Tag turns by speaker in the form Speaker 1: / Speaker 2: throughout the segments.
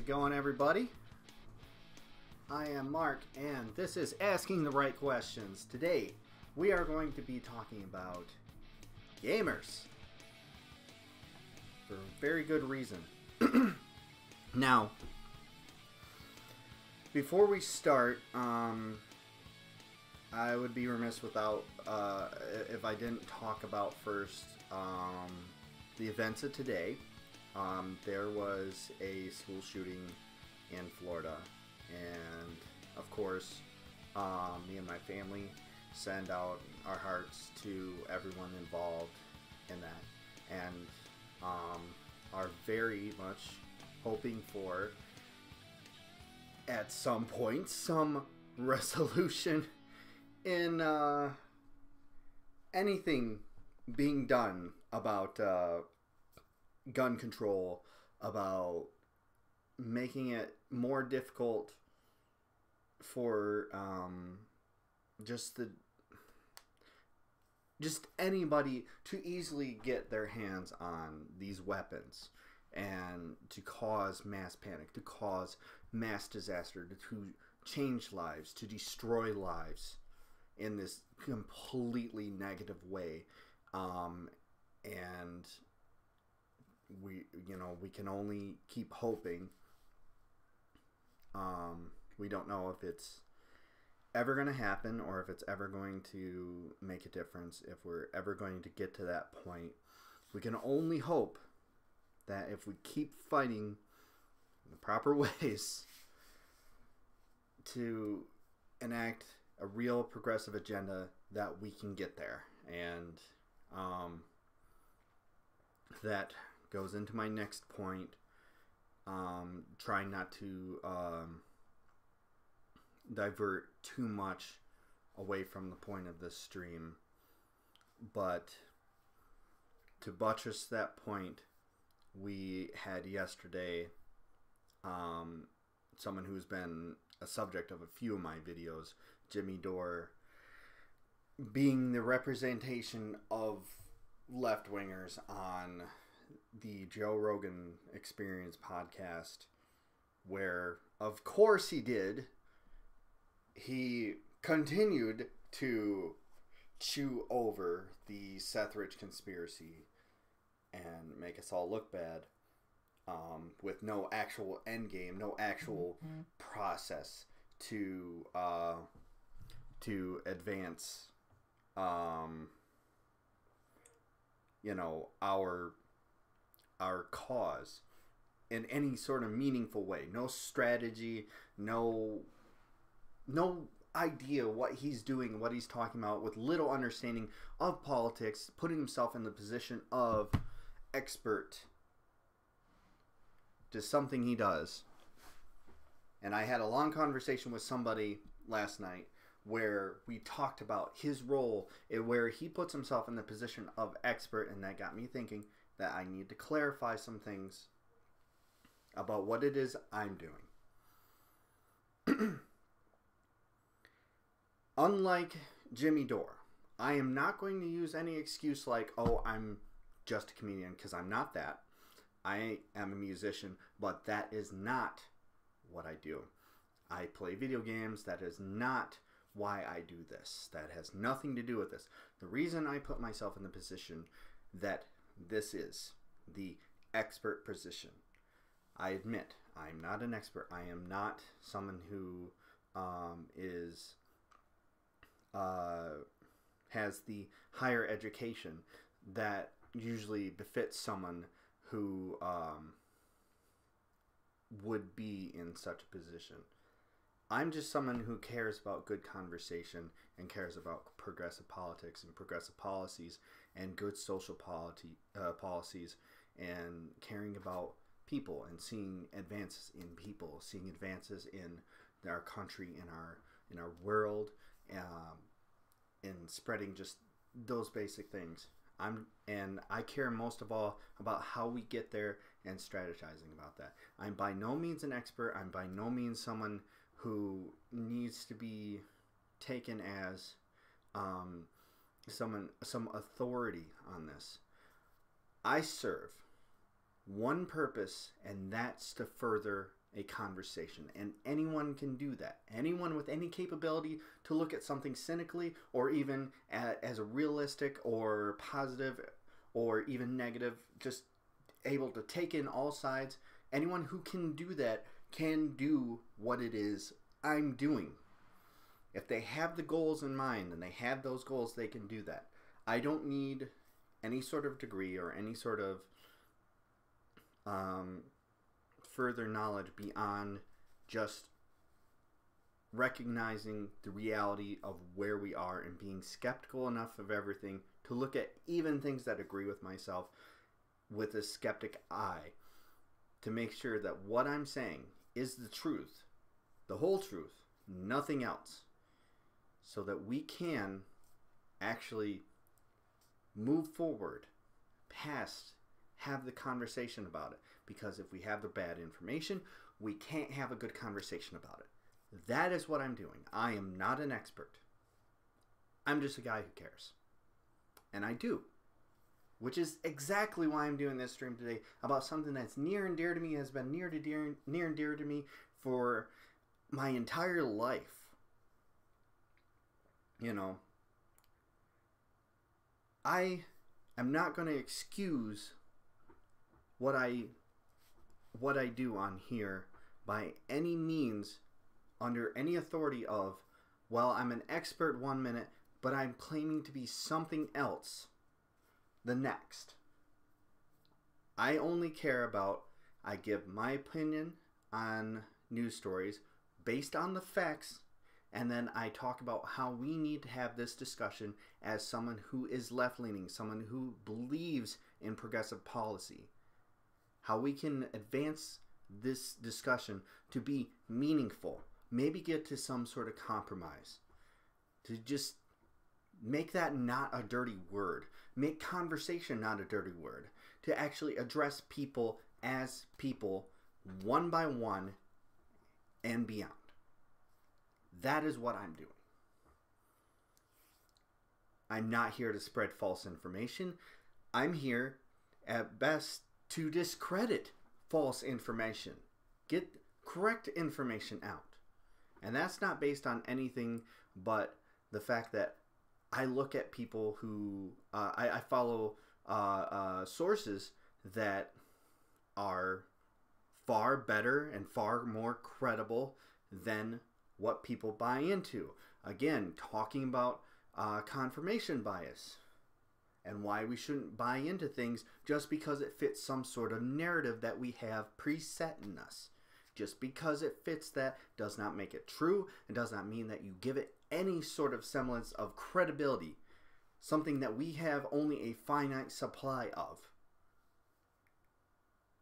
Speaker 1: it going, everybody? I am Mark, and this is Asking the Right Questions. Today, we are going to be talking about gamers. For a very good reason. Now, before we start, I would be remiss without, if I didn't talk about first, the events of today. There was a school shooting in Florida, and of course, me and my family send out our hearts to everyone involved in that, and are very much hoping for, at some point, some resolution in anything being done about gun control, about making it more difficult for just anybody to easily get their hands on these weapons and to cause mass panic, to cause mass disaster, to change lives, to destroy lives in this completely negative way. And we can only keep hoping. We don't know if it's ever going to happen or if it's ever going to make a difference, if we're ever going to get to that point. We can only hope that if we keep fighting in the proper ways to enact a real progressive agenda, that we can get there. And that goes into my next point. Trying not to divert too much away from the point of this stream, but to buttress that point, we had yesterday someone who's been a subject of a few of my videos, Jimmy Dore, being the representation of left-wingers on the Joe Rogan Experience podcast, where, of course he did, he continued to chew over the Seth Rich conspiracy and make us all look bad, with no actual end game, no actual process to advance our cause in any sort of meaningful way. No strategy, no idea what he's doing, what he's talking about, with little understanding of politics, putting himself in the position of expert to something he does. And I had a long conversation with somebody last night where we talked about his role, where he puts himself in the position of expert, and that got me thinking that I need to clarify some things about what it is I'm doing. Unlike Jimmy Dore, I am not going to use any excuse like, oh, I'm just a comedian, because I'm not that. I am a musician, but that is not what I do. I play video games. That is not why I do this. That has nothing to do with this. The reason I put myself in the position that this is the expert position. I admit, I'm not an expert. I am not someone who has the higher education that usually befits someone who would be in such a position. I'm just someone who cares about good conversation and cares about progressive politics and progressive policies and good social policies, and caring about people and seeing advances in people, seeing advances in our country, in our world, and spreading just those basic things. I care most of all about how we get there and strategizing about that. I'm by no means an expert. I'm by no means someone who needs to be taken as some authority on this. I serve one purpose, and that's to further a conversation, and anyone can do that. Anyone with any capability to look at something cynically or even as a realistic or positive or even negative, just able to take in all sides. Anyone who can do that can do what it is I'm doing. If they have the goals in mind and they have those goals, they can do that. I don't need any sort of degree or any sort of further knowledge beyond just recognizing the reality of where we are and being skeptical enough of everything to look at even things that agree with myself with a skeptic eye, to make sure that what I'm saying is the truth, the whole truth, nothing else, so that we can actually move forward past, have the conversation about it. Because if we have the bad information, we can't have a good conversation about it. That is what I'm doing. I am not an expert. I'm just a guy who cares. And I do. Which is exactly why I'm doing this stream today, about something that's near and dear to me, has been near and dear to me for my entire life. You know, I am not going to excuse what I do on here by any means under any authority of, well, I'm an expert 1 minute, but I'm claiming to be something else the next. I only care about, I give my opinion on news stories based on the facts, and then I talk about how we need to have this discussion as someone who is left-leaning, someone who believes in progressive policy. How we can advance this discussion to be meaningful. Maybe get to some sort of compromise. To just make that not a dirty word. Make conversation not a dirty word. To actually address people as people, one by one, and beyond. That is what I'm doing. I'm not here to spread false information. I'm here, at best, to discredit false information. Get correct information out. And that's not based on anything but the fact that I look at people who... I follow sources that are far better and far more credible than what people buy into. Again, talking about confirmation bias and why we shouldn't buy into things just because it fits some sort of narrative that we have preset in us. Just because it fits that does not make it true. It does not mean that you give it any sort of semblance of credibility. Something that we have only a finite supply of.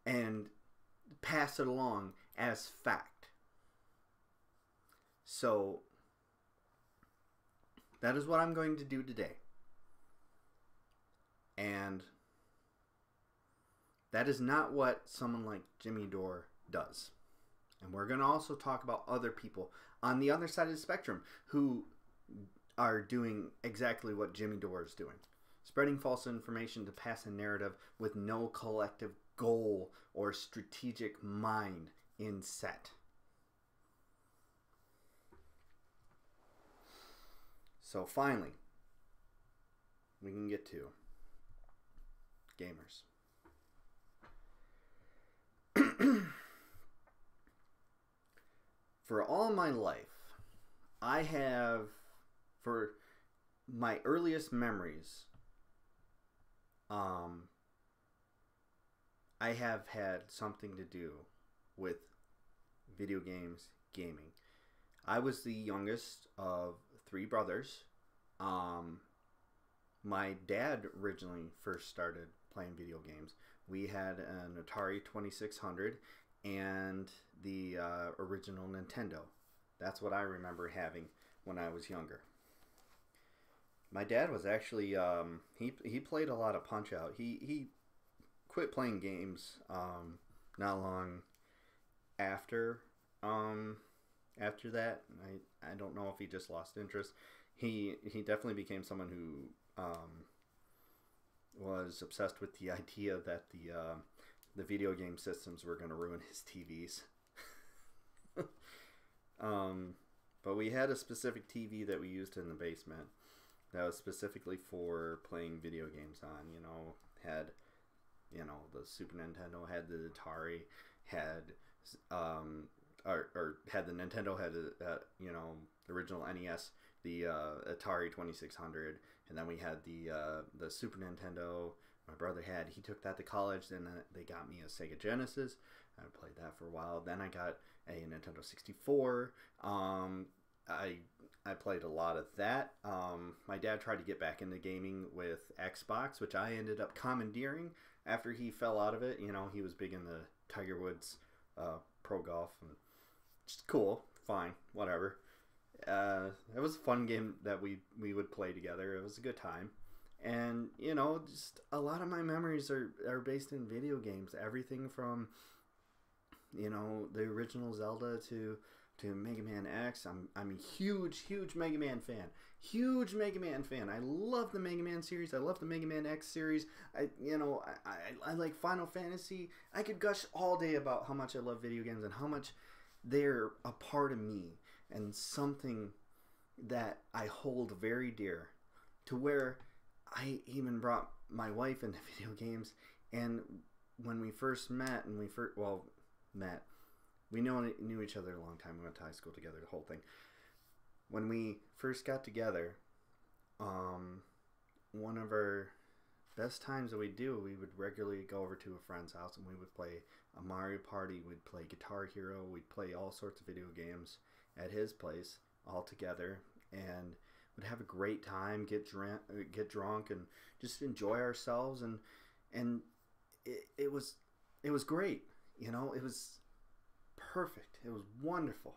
Speaker 1: And pass it along as fact. So, that is what I'm going to do today. And that is not what someone like Jimmy Dore does. And we're going to also talk about other people on the other side of the spectrum who are doing exactly what Jimmy Dore is doing. Spreading false information to pass a narrative with no collective goal or strategic mind in set. So finally, we can get to gamers. For all my life, I have, for my earliest memories, I have had something to do with video games, gaming. I was the youngest of 3 brothers. My dad originally first started playing video games. We had an Atari 2600 and the original Nintendo. That's what I remember having when I was younger. My dad was actually, he played a lot of Punch-Out. He quit playing games not long after that. I don't know if he just lost interest. He definitely became someone who was obsessed with the idea that the video game systems were going to ruin his TVs. But we had a specific TV that we used in the basement that was specifically for playing video games on. Had the Super Nintendo, had the Atari, had or had the Nintendo, had the original NES, the Atari 2600, and then we had the Super Nintendo. My brother he took that to college. Then they got me a Sega Genesis. I played that for a while. Then I got a Nintendo 64. I played a lot of that. My dad tried to get back into gaming with Xbox, which I ended up commandeering after he fell out of it. He was big in the Tiger Woods pro golf, and just cool, fine, whatever. It was a fun game that we would play together. It was a good time. And, just a lot of my memories are based in video games. Everything from, the original Zelda to Mega Man X. I'm a huge Mega Man fan. Huge Mega Man fan. I love the Mega Man series. I love the Mega Man X series. I like Final Fantasy. I could gush all day about how much I love video games and how much they're a part of me and something that I hold very dear, to where I even brought my wife into video games. And when we first met, we knew each other a long time. We went to high school together, the whole thing. When we first got together, one of our best times that we would regularly go over to a friend's house and we would play a Mario Party. We'd play Guitar Hero. We'd play all sorts of video games at his place all together, and would have a great time, get drunk, and just enjoy ourselves. And it was great. It was perfect. It was wonderful.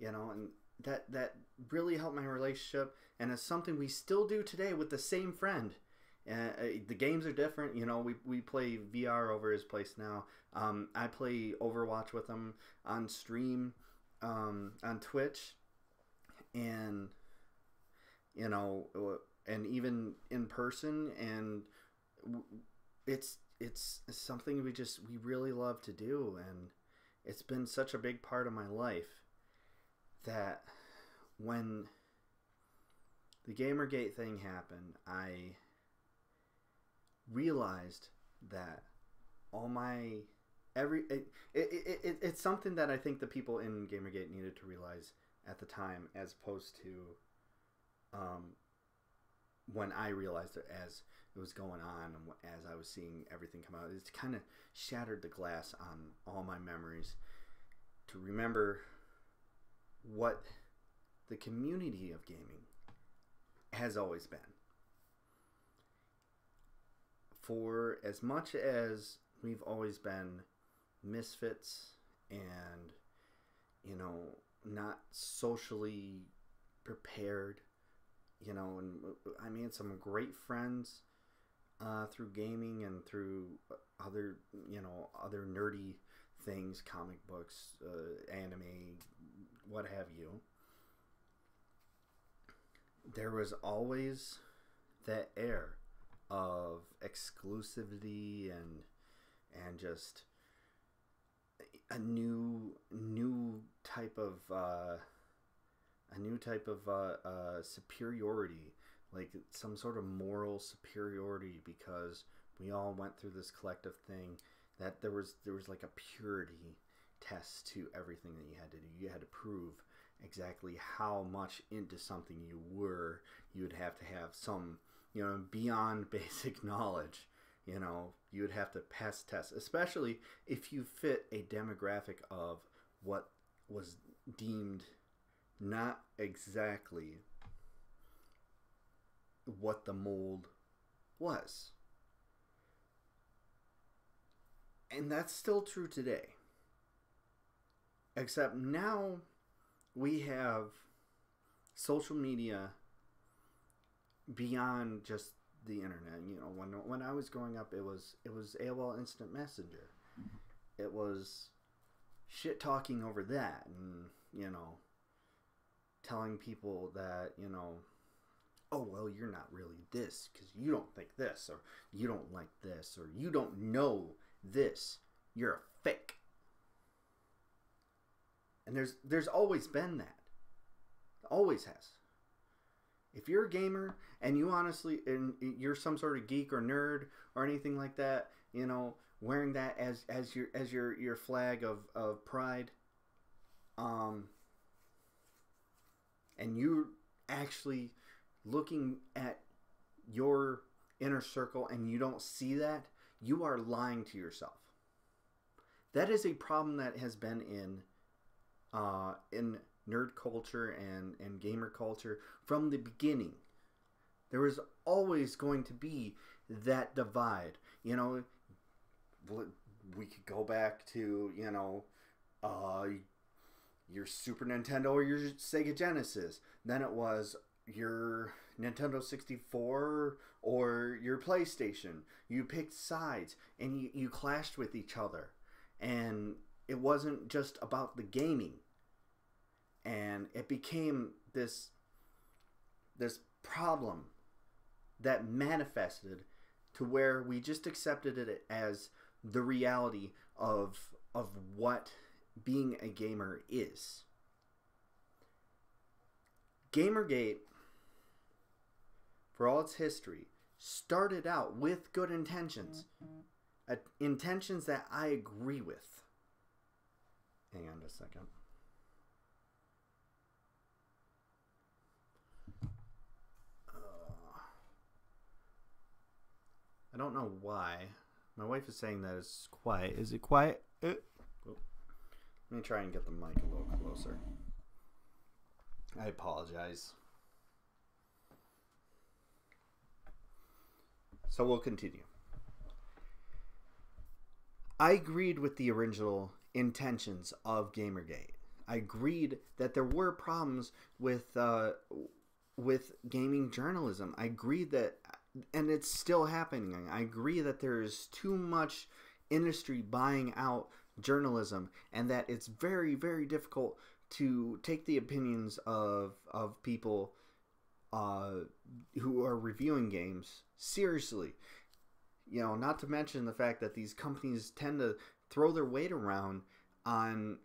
Speaker 1: And that really helped my relationship, and it's something we still do today with the same friend. The games are different. We play VR over his place now. I play Overwatch with him on stream, on Twitch, and and even in person. And it's something we really love to do, and it's been such a big part of my life that when the Gamergate thing happened, I realized that it's something that I think the people in Gamergate needed to realize at the time, as opposed to when I realized it as it was going on and as I was seeing everything come out. It's kind of shattered the glass on all my memories to remember what the community of gaming has always been. For as much as we've always been misfits and, not socially prepared, and I made some great friends through gaming and through other nerdy things, comic books, anime, what have you. There was always that air of exclusivity and just a new type of superiority, like some sort of moral superiority, because we all went through this collective thing, that there was like a purity test to everything that you had to do. You had to prove exactly how much into something you were. You would have to have some, beyond basic knowledge. You would have to pass tests, especially if you fit a demographic of what was deemed not exactly what the mold was. And that's still true today. Except now we have social media beyond just the internet. When I was growing up, it was AOL Instant Messenger. It was shit talking over that, and telling people that oh well, you're not really this because you don't think this, or you don't like this, or you don't know this. You're a fake. And there's always been that. Always has. If you're a gamer and you honestly, and you're some sort of geek or nerd or anything like that, you know, wearing that as your flag of pride, and you actually looking at your inner circle and you don't see that, you are lying to yourself. That is a problem that has been in nerd culture and gamer culture from the beginning. There was always going to be that divide. You know, we could go back to, you know, your Super Nintendo or your Sega Genesis. Then it was your Nintendo 64 or your PlayStation. You picked sides and you clashed with each other. And it wasn't just about the gaming. And it became this problem that manifested to where we just accepted it as the reality of what being a gamer is. Gamergate, for all its history, started out with good intentions. Intentions that I agree with. Hang on just a second. I don't know why. My wife is saying that it's quiet. Is it quiet? Let me try and get the mic a little closer. I apologize. So we'll continue. I agreed with the original intentions of Gamergate. I agreed that there were problems with gaming journalism. I agreed that, and it's still happening. I agree that there is too much industry buying out journalism, and that it's very, very difficult to take the opinions of people who are reviewing games seriously. You know, not to mention the fact that these companies tend to throw their weight around on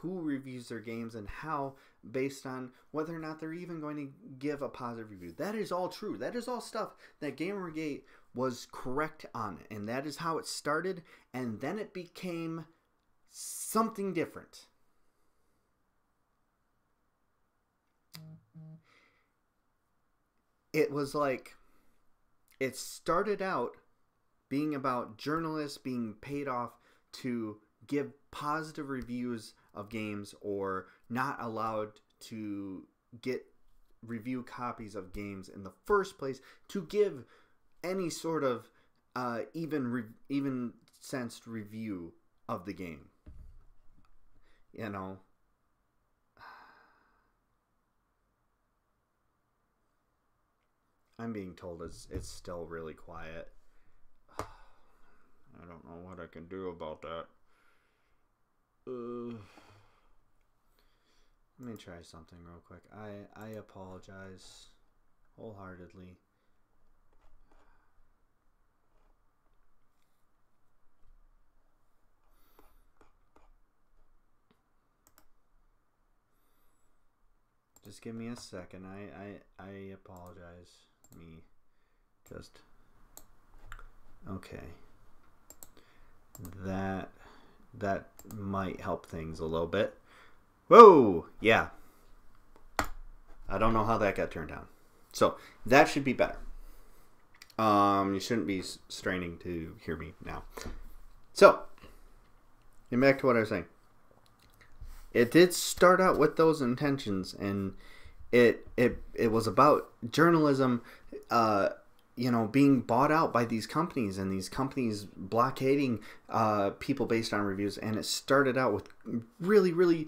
Speaker 1: who reviews their games and how, based on whether or not they're even going to give a positive review. That is all true. That is all stuff that Gamergate was correct on, and that is how it started, and then it became something different. It was like, it started out being about journalists being paid off to give positive reviews of games, or not allowed to get review copies of games in the first place, to give any sort of even sensed review of the game. You know, I'm being told it's still really quiet. I don't know what I can do about that. Let me try something real quick. I apologize wholeheartedly. Just give me a second. I apologize. Okay. That might help things a little bit. Whoa! Yeah. I don't know how that got turned down. So, that should be better. You shouldn't be straining to hear me now. So, getting back to what I was saying. It did start out with those intentions, and it was about journalism, being bought out by these companies, and these companies blockading people based on reviews. And it started out with really, really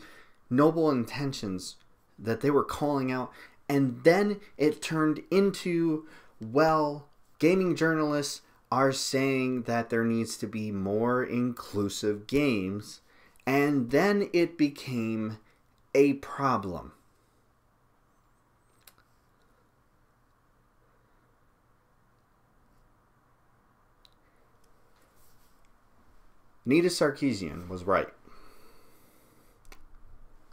Speaker 1: noble intentions that they were calling out, and then it turned into, well, gaming journalists are saying that there needs to be more inclusive games, and then it became a problem. Nita Sarkeesian was right.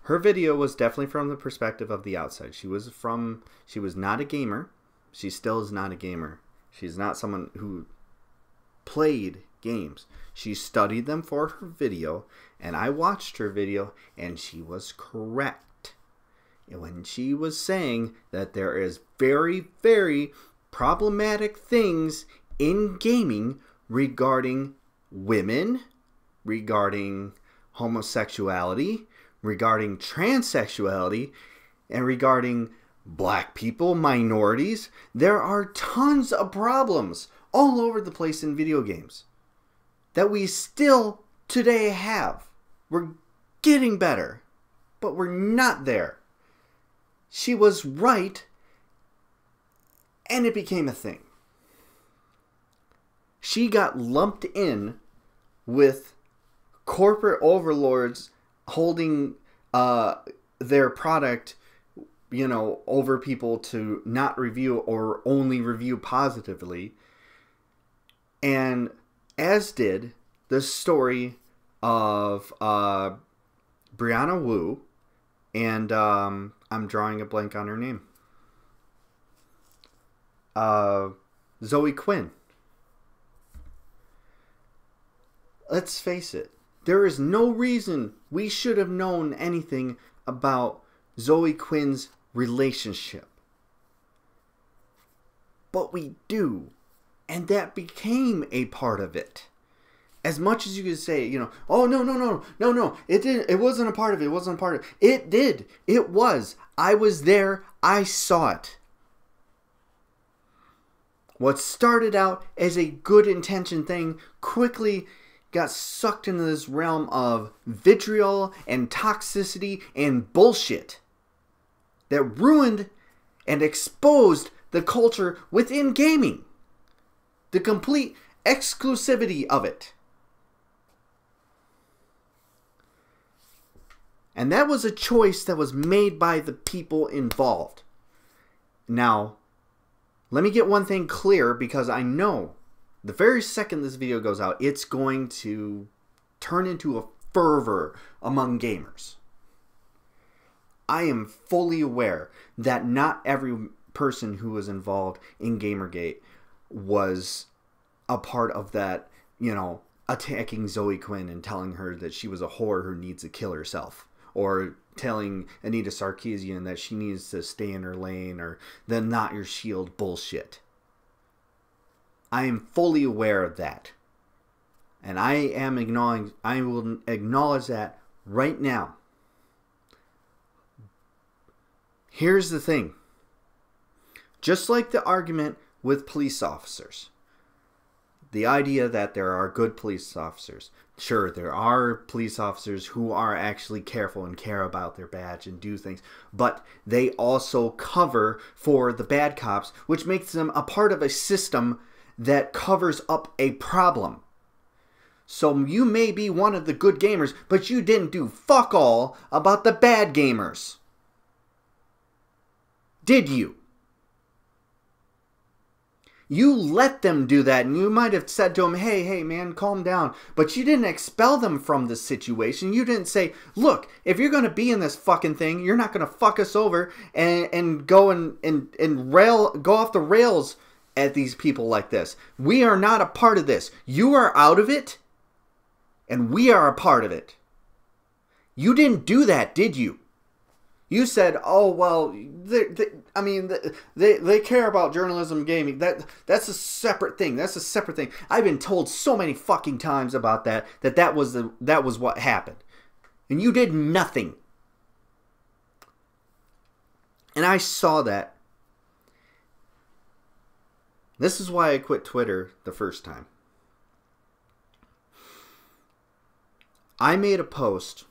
Speaker 1: Her video was definitely from the perspective of the outside. She was not a gamer. She still is not a gamer. She's not someone who played games. She studied them for her video, and I watched her video, and she was correct when she was saying that there is very, very problematic things in gaming regarding women, regarding homosexuality, regarding transsexuality, and regarding black people, minorities. There are tons of problems all over the place in video games that we still today have. We're getting better, but we're not there. She was right, and it became a thing. She got lumped in with corporate overlords holding their product, over people to not review or only review positively. And as did the story of Brianna Wu and I'm drawing a blank on her name. Zoe Quinn. Let's face it. There is no reason we should have known anything about Zoe Quinn's relationship. But we do. And that became a part of it. As much as you could say, oh, no, it didn't. It wasn't a part of it. It wasn't a part of it. It did. It was. I was there. I saw it. What started out as a good intention thing quickly got sucked into this realm of vitriol and toxicity and bullshit that ruined and exposed the culture within gaming. The complete exclusivity of it. And that was a choice that was made by the people involved. Now, let me get one thing clear, because I know the very second this video goes out, it's going to turn into a fervor among gamers. I am fully aware that not every person who was involved in Gamergate was a part of that, attacking Zoe Quinn and telling her that she was a whore who needs to kill herself. Or telling Anita Sarkeesian that she needs to stay in her lane, or the not your shield bullshit. I am fully aware of that. And I will acknowledge that right now. Here's the thing. Just like the argument with police officers. The idea that there are good police officers. Sure, there are police officers who are actually careful and care about their badge and do things. But they also cover for the bad cops, which makes them a part of a system that covers up a problem. So you may be one of the good gamers, but you didn't do fuck all about the bad gamers. Did you? You let them do that, and you might have said to them, hey, man, calm down. But you didn't expel them from this situation. You didn't say, look, if you're going to be in this fucking thing, you're not going to fuck us over and go go off the rails at these people like this. We are not a part of this. You are out of it, and we are a part of it. You didn't do that, did you? You said, oh, well, they care about journalism gaming. That's a separate thing. That's a separate thing. I've been told so many fucking times about that was what happened. And you did nothing. And I saw that. This is why I quit Twitter the first time. I made a post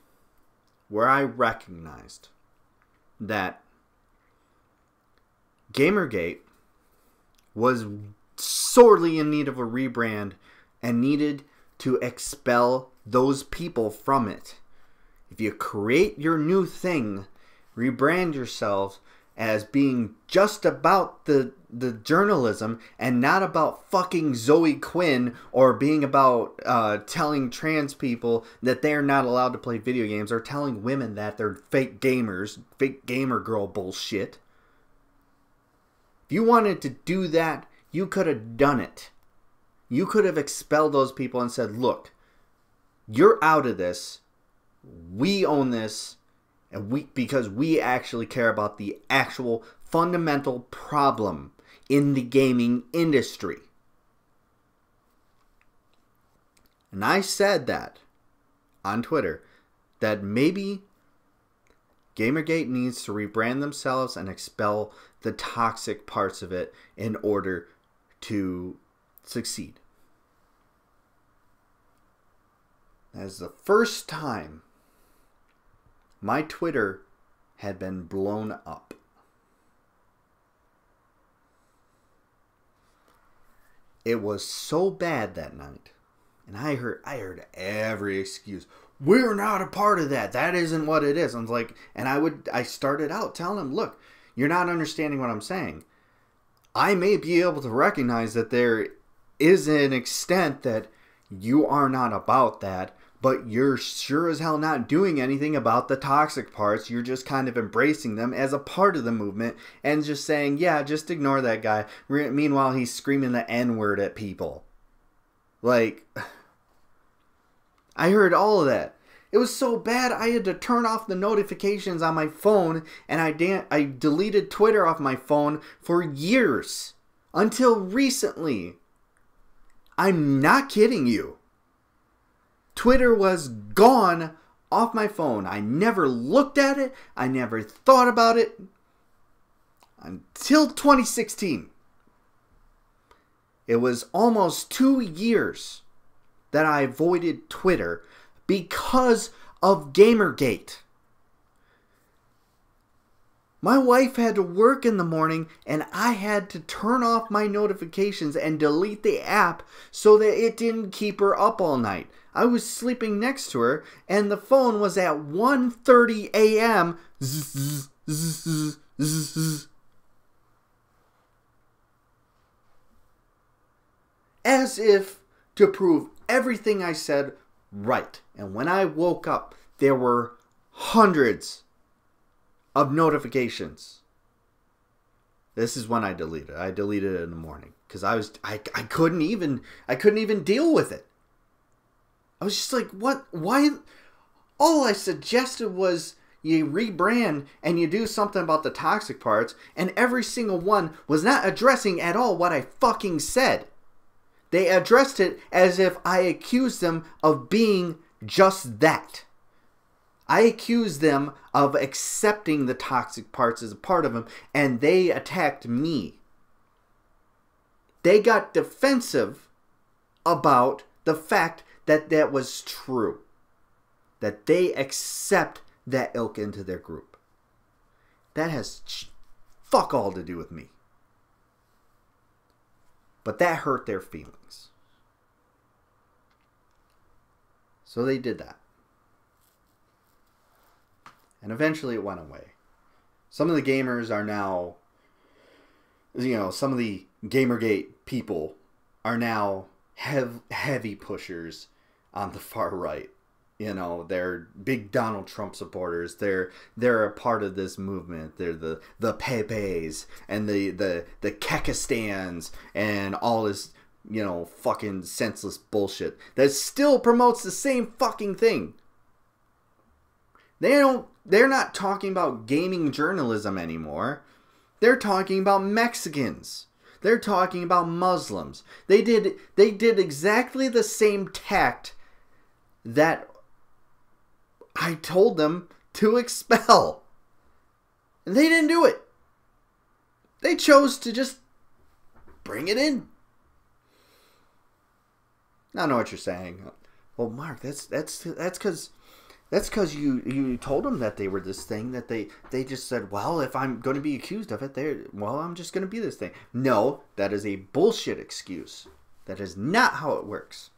Speaker 1: where I recognized that Gamergate was sorely in need of a rebrand and needed to expel those people from it. If you create your new thing, rebrand yourselves, as being just about the journalism and not about fucking Zoe Quinn or being about telling trans people that they're not allowed to play video games or telling women that they're fake gamers, fake gamer girl bullshit. If you wanted to do that, you could have done it. You could have expelled those people and said, look, you're out of this. We own this. And because we actually care about the actual fundamental problem in the gaming industry. And I said that on Twitter, that maybe Gamergate needs to rebrand themselves and expel the toxic parts of it in order to succeed. That is the first time my Twitter had been blown up. It was so bad that night, and I heard every excuse. We're not a part of that. That isn't what it is. I was like, and I started out telling them, look, you're not understanding what I'm saying. I may be able to recognize that there is an extent that you are not about that, but you're sure as hell not doing anything about the toxic parts. You're just kind of embracing them as a part of the movement and just saying, yeah, just ignore that guy. Meanwhile, he's screaming the N-word at people. Like, I heard all of that. It was so bad I had to turn off the notifications on my phone, and I deleted Twitter off my phone for years. Until recently. I'm not kidding you. Twitter was gone off my phone. I never looked at it. I never thought about it until 2016. It was almost 2 years that I avoided Twitter because of Gamergate. My wife had to work in the morning and I had to turn off my notifications and delete the app so that it didn't keep her up all night. I was sleeping next to her and the phone was at 1:30 a.m. As if to prove everything I said right. And when I woke up, there were hundreds of notifications. This is when I deleted it. I deleted it in the morning because I couldn't even deal with it. I was just like, what? Why? All I suggested was you rebrand and you do something about the toxic parts, and every single one was not addressing at all what I fucking said. They addressed it as if I accused them of being just that. I accused them of accepting the toxic parts as a part of them, and they attacked me. They got defensive about the fact that that was true. That they accept that ilk into their group. That has fuck all to do with me. But that hurt their feelings. So they did that. And eventually it went away. Some of the gamers are now, some of the Gamergate people are now heavy pushers on the far right. They're big Donald Trump supporters. They're a part of this movement. They're the Pepes and the Kekistans and all this, fucking senseless bullshit that still promotes the same fucking thing. They're not talking about gaming journalism anymore. They're talking about Mexicans. They're talking about Muslims. They did exactly the same tact that I told them to expel. And they didn't do it. They chose to just bring it in. I know what you're saying. Well, Mark, that's because you told them that they were this thing, that they just said, well, if I'm going to be accused of it, I'm just going to be this thing. No, that is a bullshit excuse. That is not how it works.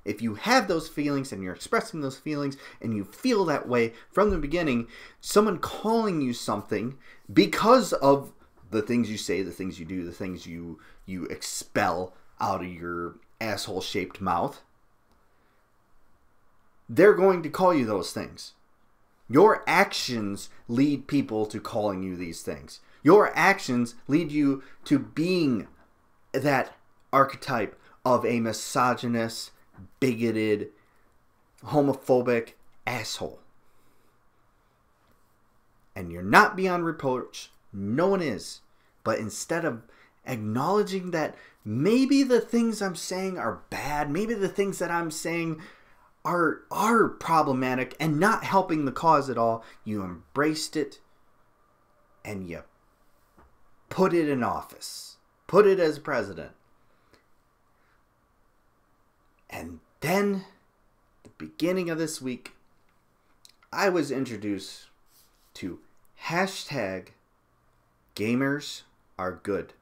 Speaker 1: if you have those feelings and you're expressing those feelings and you feel that way from the beginning, someone calling you something because of the things you say, the things you do, the things you expel out of your asshole-shaped mouth, they're going to call you those things. Your actions lead people to calling you these things. Your actions lead you to being that archetype of a misogynist, bigoted, homophobic asshole. And you're not beyond reproach. No one is. But instead of acknowledging that maybe the things I'm saying are bad, maybe the things that I'm saying are problematic and not helping the cause at all, you embraced it and you put it in office. Put it as president. And then, the beginning of this week, I was introduced to hashtag gamers are good.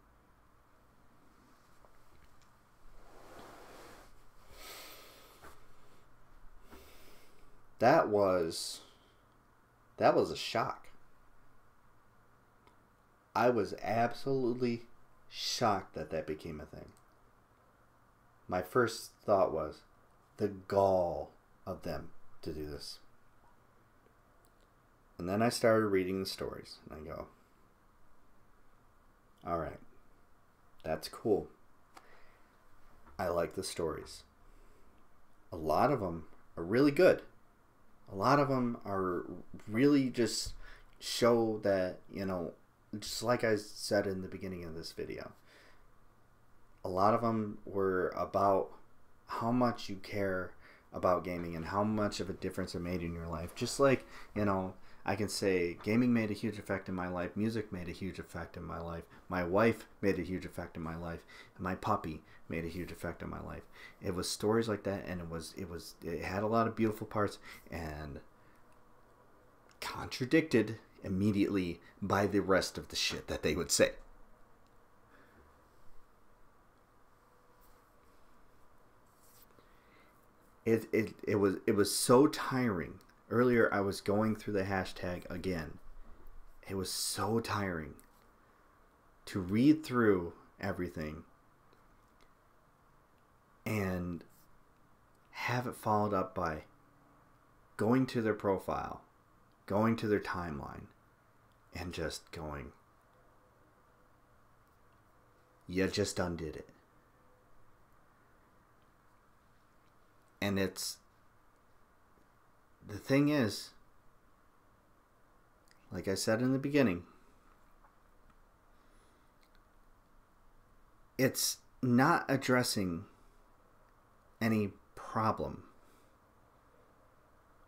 Speaker 1: That was a shock. I was absolutely shocked that became a thing. My first thought was the gall of them to do this. And then I started reading the stories and I go, all right, that's cool. I like the stories. A lot of them are really good. A lot of them are really just show that, just like I said in the beginning of this video, a lot of them were about how much you care about gaming and how much of a difference it made in your life. Just like, I can say gaming made a huge effect in my life, music made a huge effect in my life, my wife made a huge effect in my life, and my puppy made a huge effect in my life. It was stories like that, and it had a lot of beautiful parts and contradicted immediately by the rest of the shit that they would say. It was so tiring. Earlier I was going through the hashtag again. It was so tiring to read through everything and have it followed up by going to their profile, going to their timeline, and just going, you just undid it. And the thing is, like I said in the beginning, it's not addressing any problem.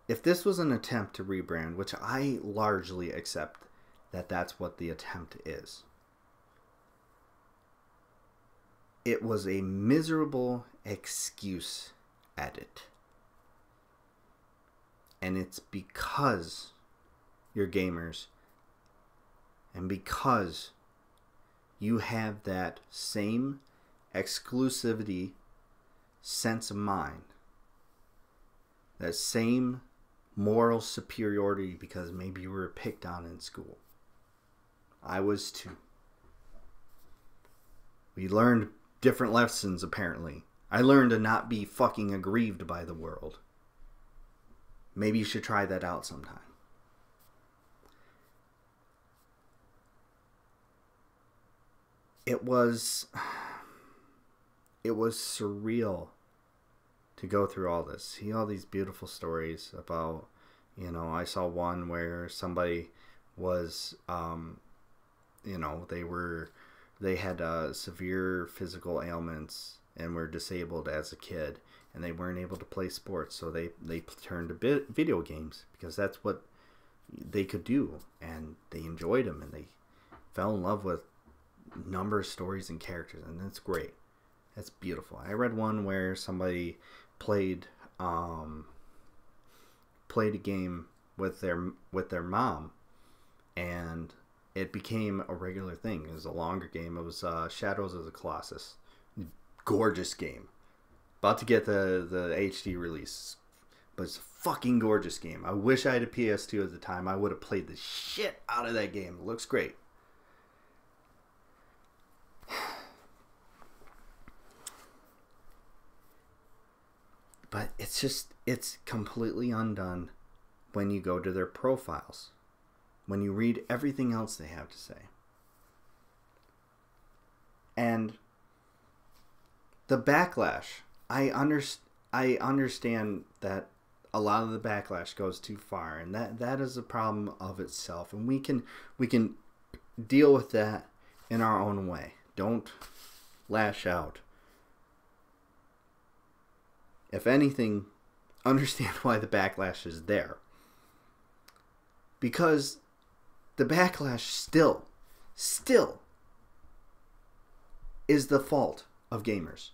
Speaker 1: If this was an attempt to rebrand, which I largely accept that that's what the attempt is, it was a miserable excuse at it. And it's because you're gamers and because you have that same exclusivity sense of mind, that same moral superiority because maybe you were picked on in school. I was too. We learned different lessons apparently. I learned to not be fucking aggrieved by the world. Maybe you should try that out sometime. It was surreal to go through all this. See all these beautiful stories about, I saw one where somebody was, they had severe physical ailments and were disabled as a kid, and they weren't able to play sports, so they turned to video games because that's what they could do, and they enjoyed them, and they fell in love with a number of stories and characters, and that's great. That's beautiful. I read one where somebody played a game with their mom, and it became a regular thing. It was a longer game. It was Shadows of the Colossus. Gorgeous game. About to get the HD release. But it's a fucking gorgeous game. I wish I had a PS2 at the time. I would have played the shit out of that game. It looks great. But it's completely undone when you go to their profiles. When you read everything else they have to say. And the backlash, I understand that a lot of the backlash goes too far, and that is a problem of itself, and we can deal with that in our own way. Don't lash out. If anything, understand why the backlash is there. Because the backlash still is the fault of gamers.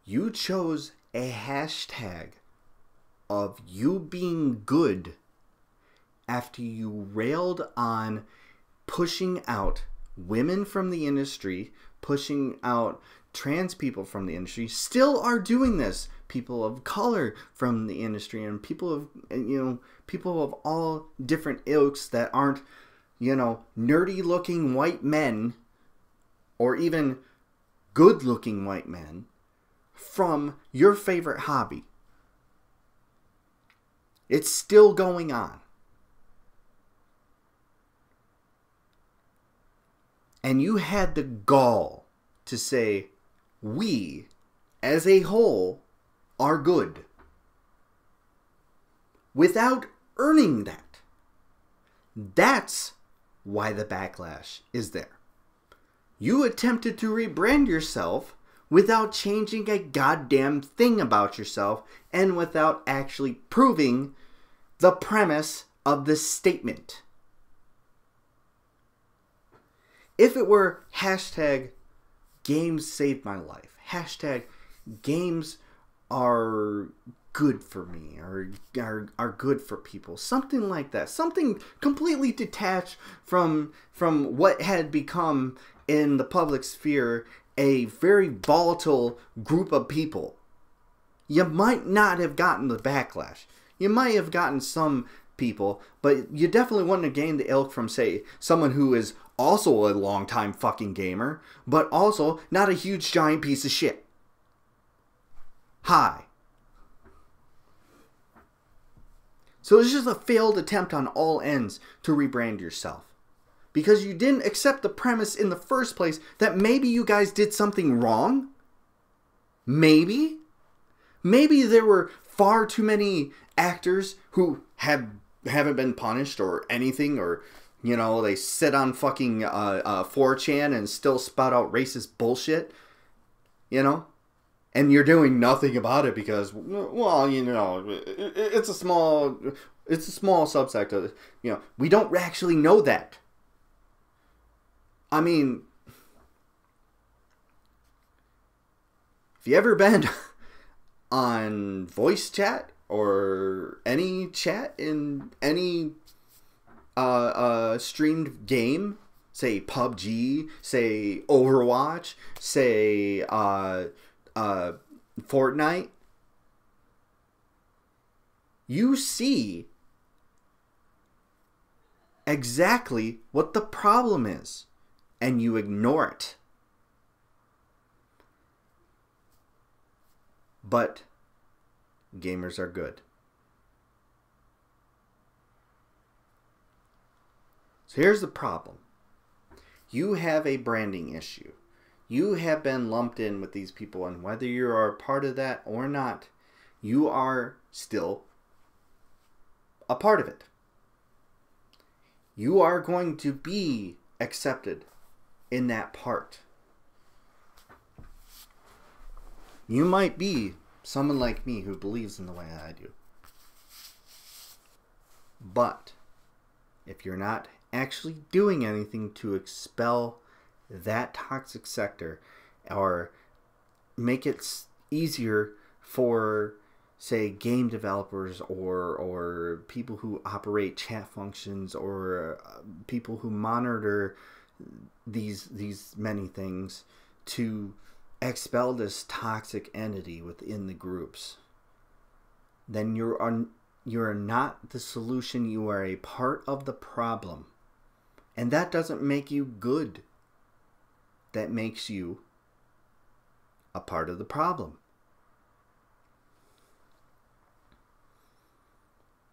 Speaker 1: You chose a hashtag of you being good after you railed on pushing out women from the industry, pushing out trans people from the industry. Still are doing this. People of color from the industry, and people of all different ilks that aren't, nerdy looking white men or even good looking white men from your favorite hobby. It's still going on. And you had the gall to say, we, as a whole, are good. Without earning that. That's why the backlash is there. You attempted to rebrand yourself without changing a goddamn thing about yourself and without actually proving the premise of the statement. If it were hashtag games saved my life, hashtag games are good for me, or are good for people, something like that, something completely detached from what had become in the public sphere a very volatile group of people, you might not have gotten the backlash. You might have gotten some people, but you definitely wouldn't have gained the ilk from, say, someone who is also a longtime fucking gamer, but also not a huge giant piece of shit. Hi. So it's just a failed attempt on all ends to rebrand yourself. Because you didn't accept the premise in the first place that maybe you guys did something wrong. Maybe. Maybe there were far too many actors who haven't been punished or anything, or, they sit on fucking 4chan and still spout out racist bullshit, and you're doing nothing about it because, well, it's a small subsect of it. We don't actually know that. I mean, if you ever been on voice chat or any chat in any streamed game, say PUBG, say Overwatch, say Fortnite, you see exactly what the problem is, and you ignore it. But gamers are good. So here's the problem. You have a branding issue. You have been lumped in with these people, and whether you are a part of that or not, you are still a part of it. You are going to be accepted in that part. You might be someone like me who believes in the way I do. But if you're not actually doing anything to expel that toxic sector or make it easier for, say, game developers or people who operate chat functions or people who monitor these many things to expel this toxic entity within the groups, then you're not the solution. You are a part of the problem. And that doesn't make you good. That makes you a part of the problem.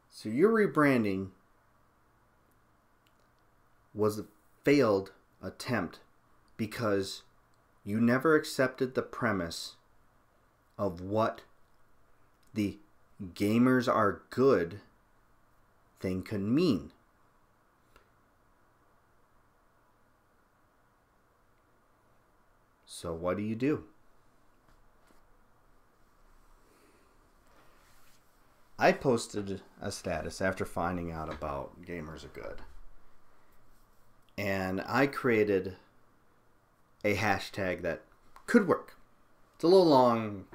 Speaker 1: So your rebranding was a failed attempt because you never accepted the premise of what the gamers are good thing could mean. So what do? I posted a status after finding out about gamers are good. And I created a hashtag that could work. It's a little long.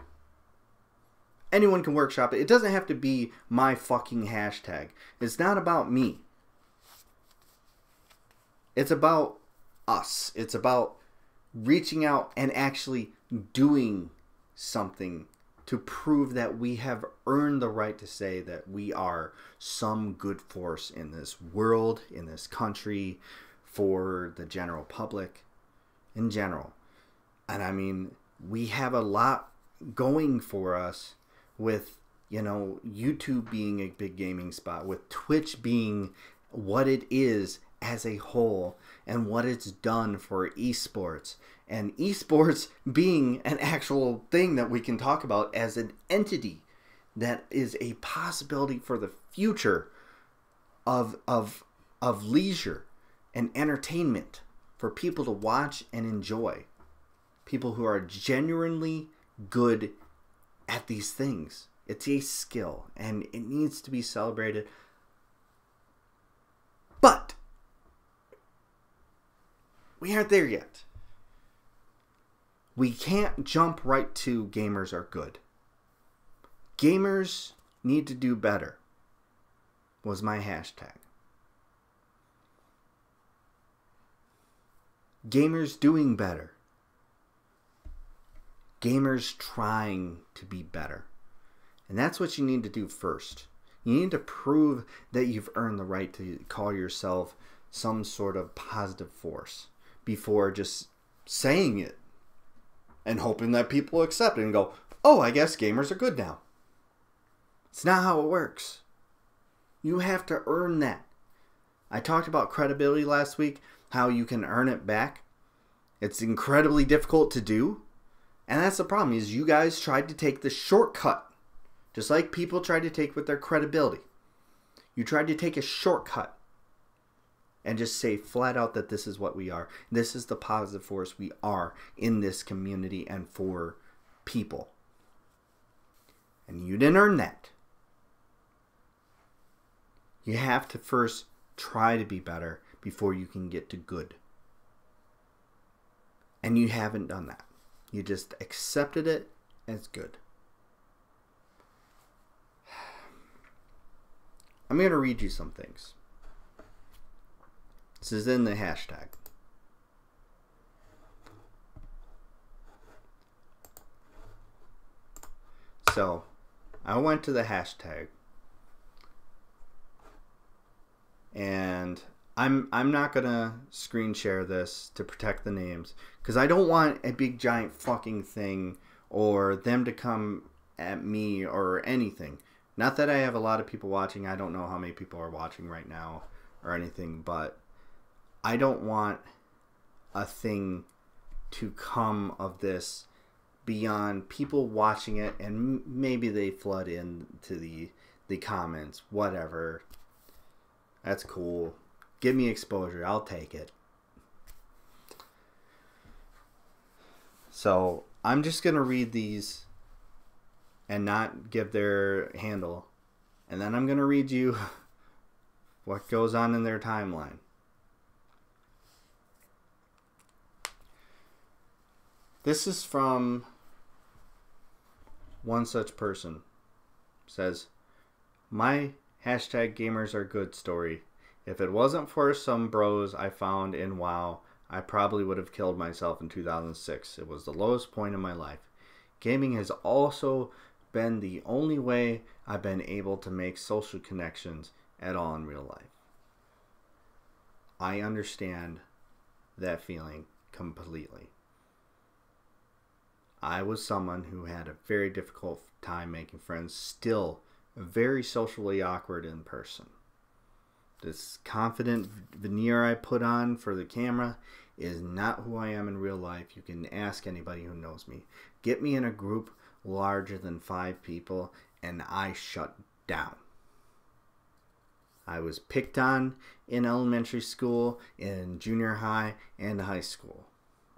Speaker 1: Anyone can workshop it. It doesn't have to be my fucking hashtag. It's not about me. It's about us. It's about reaching out and actually doing something to prove that we have earned the right to say that we are some good force in this world, in this country, for the general public in general. And I mean, we have a lot going for us with, you know, YouTube being a big gaming spot, with Twitch being what it is as a whole and what it's done for esports, and esports being an actual thing that we can talk about as an entity that is a possibility for the future of leisure and entertainment for people to watch and enjoy. People who are genuinely good at these things. It's a skill and it needs to be celebrated. But we aren't there yet. We can't jump right to gamers are good. Gamers need to do better was my hashtag. Gamers doing better. Gamers trying to be better. And that's what you need to do first. You need to prove that you've earned the right to call yourself some sort of positive force before just saying it and hoping that people accept it and go, oh, I guess gamers are good now. It's not how it works. You have to earn that. I talked about credibility last week, how you can earn it back. It's incredibly difficult to do. And that's the problem, is you guys tried to take the shortcut. Just like people tried to take with their credibility. You tried to take a shortcut and just say flat out that this is what we are. This is the positive force we are in this community and for people. And you didn't earn that. You have to first try to be better before you can get to good. And you haven't done that. You just accepted it as good. I'm going to read you some things. This is in the hashtag. So, I went to the hashtag. And I'm not going to screen share this to protect the names, because I don't want a big giant fucking thing or them to come at me or anything. Not that I have a lot of people watching. I don't know how many people are watching right now or anything, but I don't want a thing to come of this beyond people watching it, and maybe they flood into the comments, whatever. That's cool. Give me exposure. I'll take it. So I'm just going to read these and not give their handle. And then I'm going to read you what goes on in their timeline. This is from one such person. It says, my hashtag gamers are good story. If it wasn't for some bros I found in WoW, I probably would have killed myself in 2006. It was the lowest point in my life. Gaming has also been the only way I've been able to make social connections at all in real life. I understand that feeling completely. I was someone who had a very difficult time making friends, still very socially awkward in person. This confident veneer I put on for the camera is not who I am in real life. You can ask anybody who knows me. Get me in a group larger than 5 people and I shut down. I was picked on in elementary school, in junior high, and high school.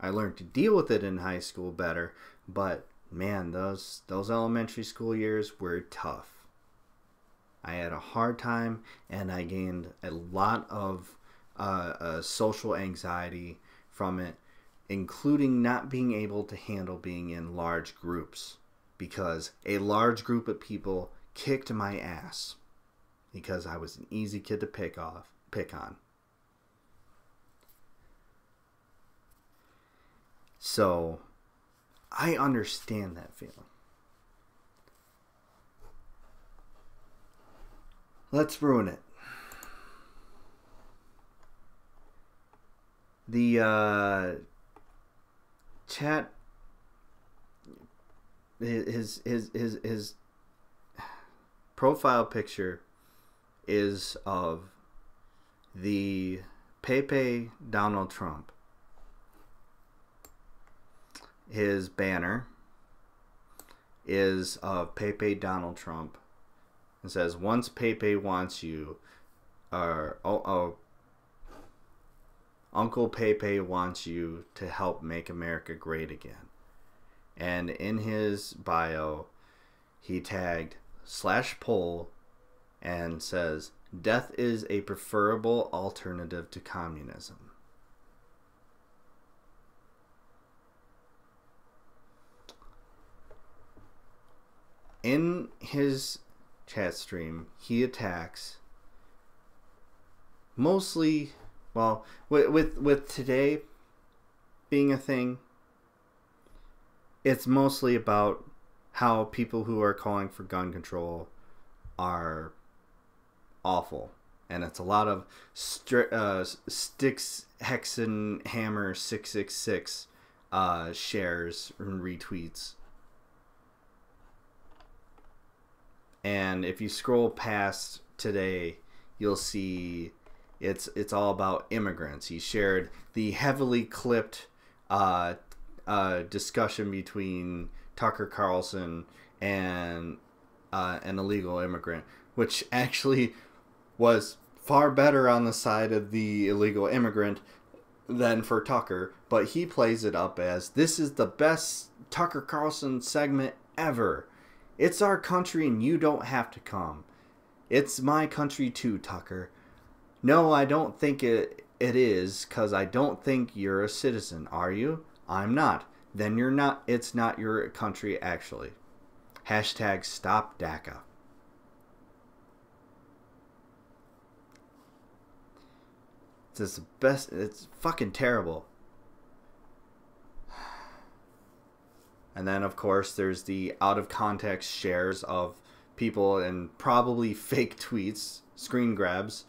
Speaker 1: I learned to deal with it in high school better, but man, those elementary school years were tough. I had a hard time, and I gained a lot of social anxiety from it, including not being able to handle being in large groups, because a large group of people kicked my ass because I was an easy kid to pick on. So I understand that feeling. Let's ruin it. The chat, his profile picture is of the Pepe Donald Trump. His banner is of Pepe Donald Trump. It says, once Pepe wants you, or Uncle Pepe wants you to help make America great again. And in his bio, he tagged /poll and says, death is a preferable alternative to communism. In his chat stream, he attacks mostly, well, with today being a thing, it's mostly about how people who are calling for gun control are awful. And it's a lot of Sticks Hexen Hammer 666 shares and retweets. And if you scroll past today, you'll see it's all about immigrants. He shared the heavily clipped discussion between Tucker Carlson and an illegal immigrant, which actually was far better on the side of the illegal immigrant than for Tucker. But he plays it up as, this is the best Tucker Carlson segment ever. It's our country and you don't have to come. It's my country too, Tucker. No, I don't think it is, because I don't think you're a citizen, are you? I'm not. Then you're not. It's not your country, actually. Hashtag stop DACA. It's the best. It's fucking terrible. And then, of course, there's the out-of-context shares of people and probably fake tweets, screen grabs.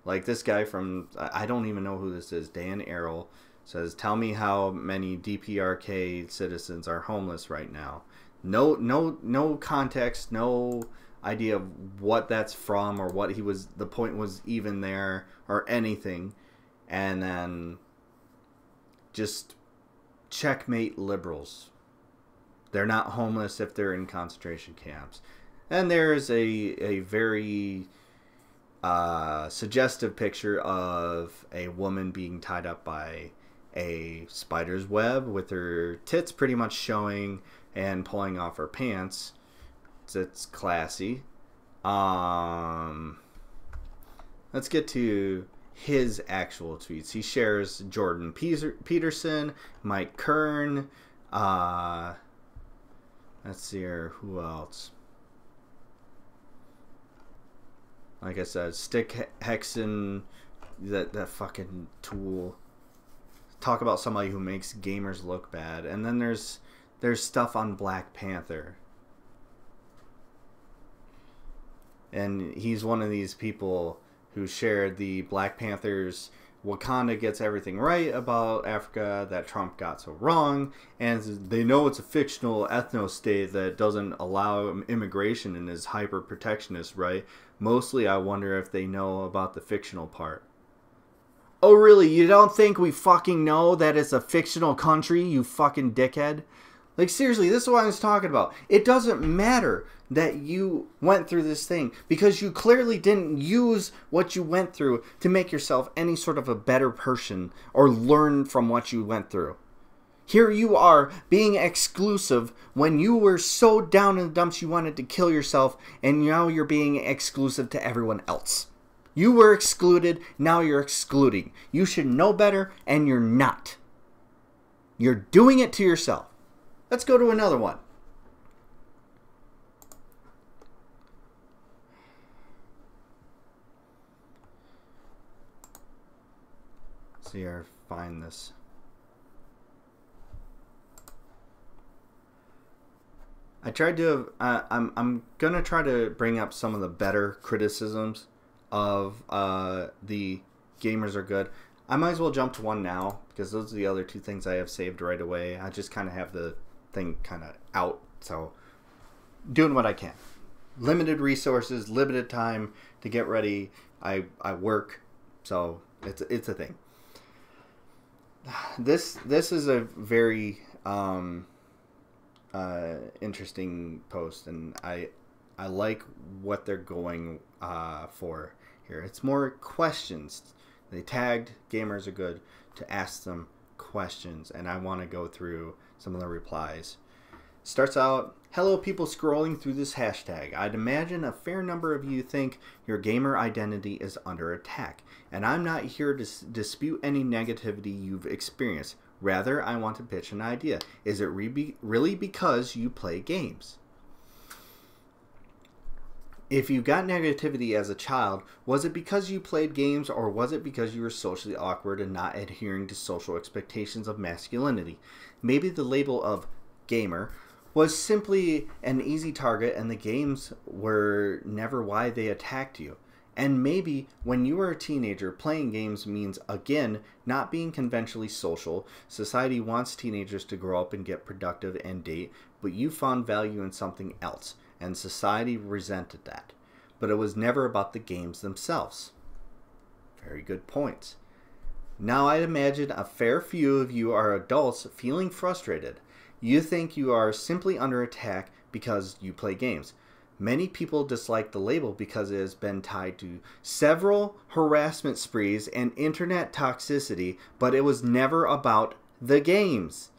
Speaker 1: Like this guy from, I don't even know who this is, Dan Errol, says, tell me how many DPRK citizens are homeless right now. No context, no idea of what that's from or what the point was even there or anything. And then just checkmate liberals. They're not homeless if they're in concentration camps. And there's a very suggestive picture of a woman being tied up by a spider's web with her tits pretty much showing and pulling off her pants. It's classy. Let's get to his actual tweets. He shares Jordan Peterson, Mike Kern, let's see here, who else? Like I said, Stick Hexen, that fucking tool. talk about somebody who makes gamers look bad, and then there's stuff on Black Panther. And he's one of these people who shared the Black Panther's Wakanda gets everything right about Africa that Trump got so wrong, and they know it's a fictional ethno-state that doesn't allow immigration and is hyper-protectionist, right? Mostly I wonder if they know about the fictional part. Oh really, you don't think we fucking know that it's a fictional country, you fucking dickhead? Like seriously, this is what I was talking about. It doesn't matter that you went through this thing because you clearly didn't use what you went through to make yourself any sort of a better person or learn from what you went through. Here you are being exclusive when you were so down in the dumps you wanted to kill yourself, and now you're being exclusive to everyone else. You were excluded, now you're excluding. You should know better, and you're not. You're doing it to yourself. Let's go to another one. See here, find this. I tried to. I'm gonna try to bring up some of the better criticisms of the gamers are good. I might as well jump to one now because those are the other two things I have saved right away. I just kind of have the thing kind of out, so doing what I can. Limited resources, limited time to get ready. I work, so it's a thing. This is a very interesting post, and I like what they're going for here. It's more questions. They tagged gamers are good to ask them questions, and I want to go through some of the replies. Starts out, hello people scrolling through this hashtag. I'd imagine a fair number of you think your gamer identity is under attack, and I'm not here to dispute any negativity you've experienced. Rather, I want to pitch an idea. Is it really because you play games? If you got negativity as a child, was it because you played games, or was it because you were socially awkward and not adhering to social expectations of masculinity? Maybe the label of gamer was simply an easy target and the games were never why they attacked you. And maybe when you were a teenager, playing games means, again, not being conventionally social. Society wants teenagers to grow up and get productive and date, but you found value in something else, and society resented that. But it was never about the games themselves. Very good points. Now I'd imagine a fair few of you are adults feeling frustrated. You think you are simply under attack because you play games. Many people dislike the label because it has been tied to several harassment sprees and internet toxicity, but it was never about the games.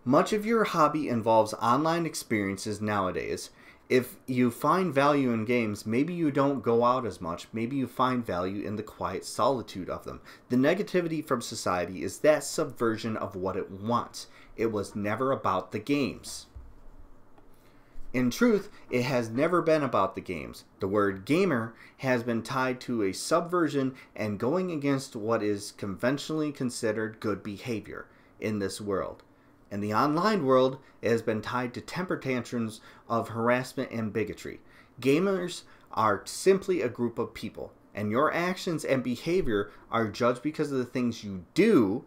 Speaker 1: Much of your hobby involves online experiences nowadays. If you find value in games, maybe you don't go out as much. Maybe you find value in the quiet solitude of them. The negativity from society is that subversion of what it wants. It was never about the games. In truth, it has never been about the games. The word gamer has been tied to a subversion and going against what is conventionally considered good behavior in this world. In the online world, it has been tied to temper tantrums of harassment and bigotry. Gamers are simply a group of people, and your actions and behavior are judged because of the things you do.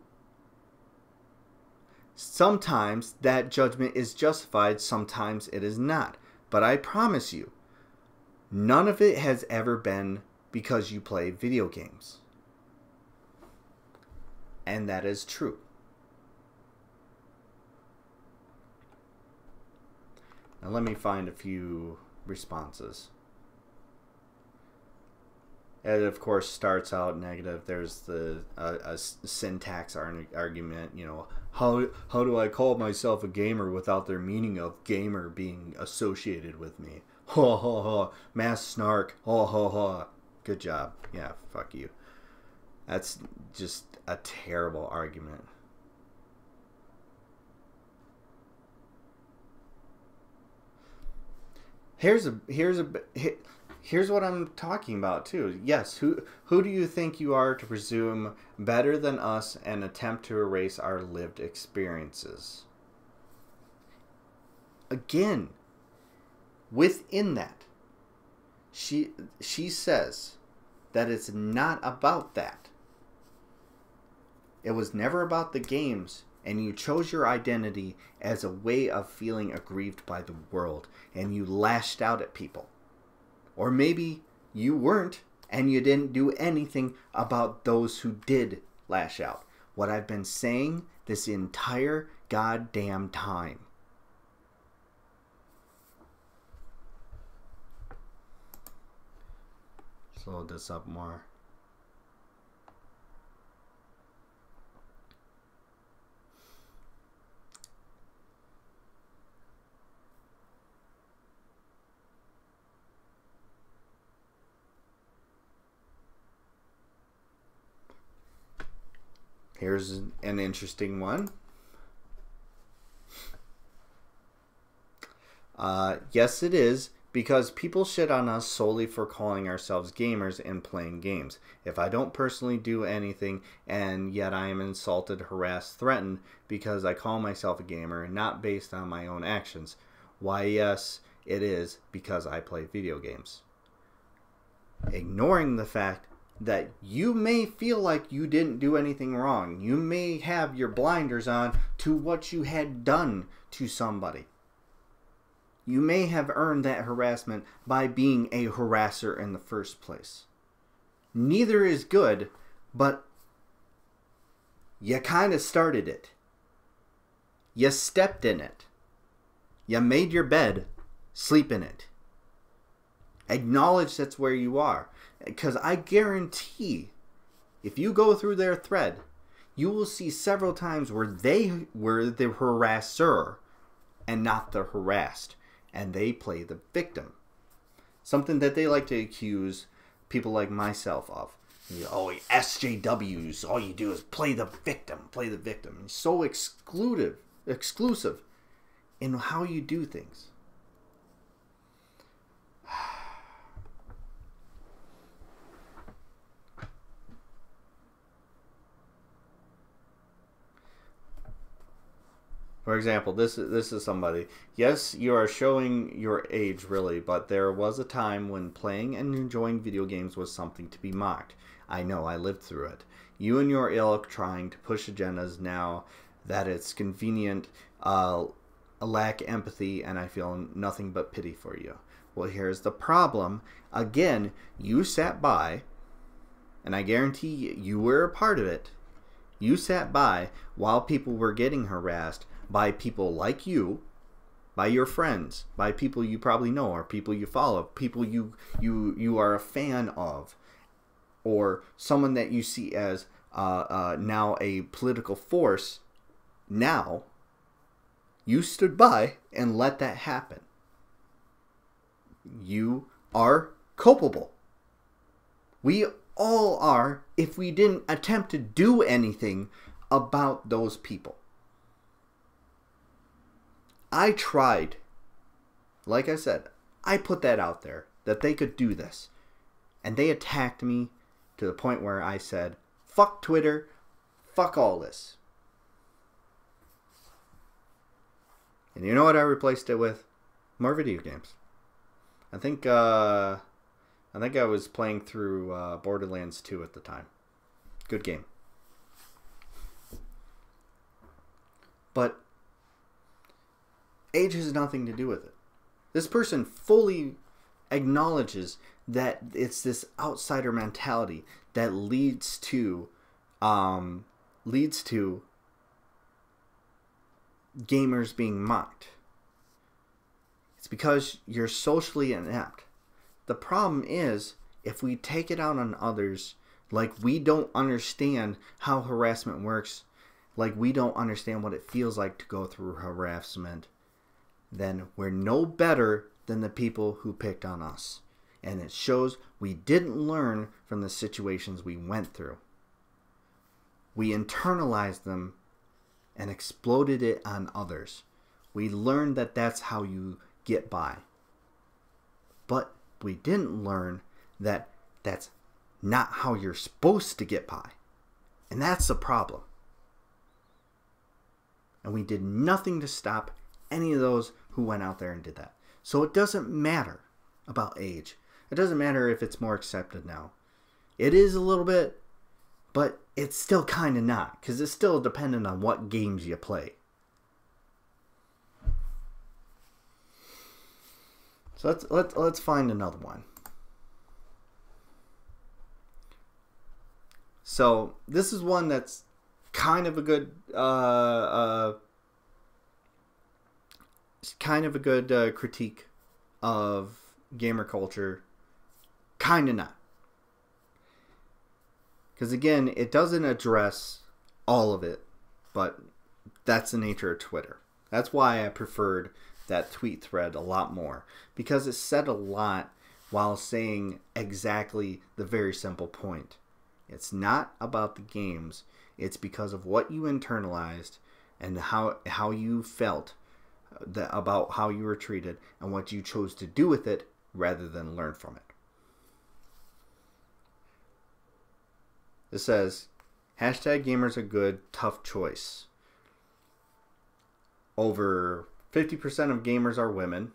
Speaker 1: Sometimes that judgment is justified, sometimes it is not. But I promise you, none of it has ever been because you play video games. And that is true. Now let me find a few responses. It of course starts out negative. There's the a syntax argument. You know, how do I call myself a gamer without their meaning of gamer being associated with me? Ha ha ha. Mass snark. Ha ha ha. Good job. Yeah, fuck you. That's just a terrible argument. Here's here's what I'm talking about too. Yes, who do you think you are to presume better than us and attempt to erase our lived experiences? Again, within that, she says that it's not about that. It was never about the games, and you chose your identity as a way of feeling aggrieved by the world, and you lashed out at people. Or maybe you weren't, and you didn't do anything about those who did lash out. What I've been saying this entire goddamn time. Slow this up more. Here's an interesting one. Yes, it is, because people shit on us solely for calling ourselves gamers and playing games. If I don't personally do anything, and yet I am insulted, harassed, threatened because I call myself a gamer, not based on my own actions, why, yes, it is because I play video games. Ignoring the fact that you may feel like you didn't do anything wrong. You may have your blinders on to what you had done to somebody. You may have earned that harassment by being a harasser in the first place. Neither is good, but you kind of started it. You stepped in it. You made your bed, sleep in it. Acknowledge that's where you are. Because I guarantee, if you go through their thread, you will see several times where they were the harasser and not the harassed. And they play the victim. Something that they like to accuse people like myself of. Oh, SJWs, all you do is play the victim, play the victim. It's so exclusive in how you do things. For example, this is somebody. Yes, you are showing your age, really, but there was a time when playing and enjoying video games was something to be mocked. I know, I lived through it. You and your ilk trying to push agendas now that it's convenient, lack empathy, and I feel nothing but pity for you. Well, here's the problem. Again, you sat by, and I guarantee you were a part of it. You sat by while people were getting harassed by people like you, by your friends, by people you probably know or people you follow, people you are a fan of, or someone that you see as now a political force. Now, you stood by and let that happen. You are culpable. We all are if we didn't attempt to do anything about those people. I tried. Like I said, I put that out there, that they could do this. And they attacked me to the point where I said, fuck Twitter, fuck all this. And you know what I replaced it with? More video games. I think I was playing through Borderlands 2 at the time. Good game. But age has nothing to do with it. This person fully acknowledges that it's this outsider mentality that leads to gamers being mocked. It's because you're socially inept. The problem is, if we take it out on others, like we don't understand how harassment works, like we don't understand what it feels like to go through harassment, then we're no better than the people who picked on us. And it shows we didn't learn from the situations we went through. We internalized them and exploded it on others. We learned that that's how you get by. But we didn't learn that that's not how you're supposed to get by. And that's the problem. And we did nothing to stop any of those who went out there and did that. So it doesn't matter about age. It doesn't matter if it's more accepted now. It is a little bit, but it's still kind of not, because it's still dependent on what games you play. So let's find another one. So this is one that's kind of a good critique of gamer culture. Kind of not. Because again, it doesn't address all of it, but that's the nature of Twitter. That's why I preferred that tweet thread a lot more, because it said a lot while saying exactly the very simple point. It's not about the games. It's because of what you internalized and how you felt about how you were treated and what you chose to do with it rather than learn from it. It says, #gamers are good, tough choice. Over 50% of gamers are women.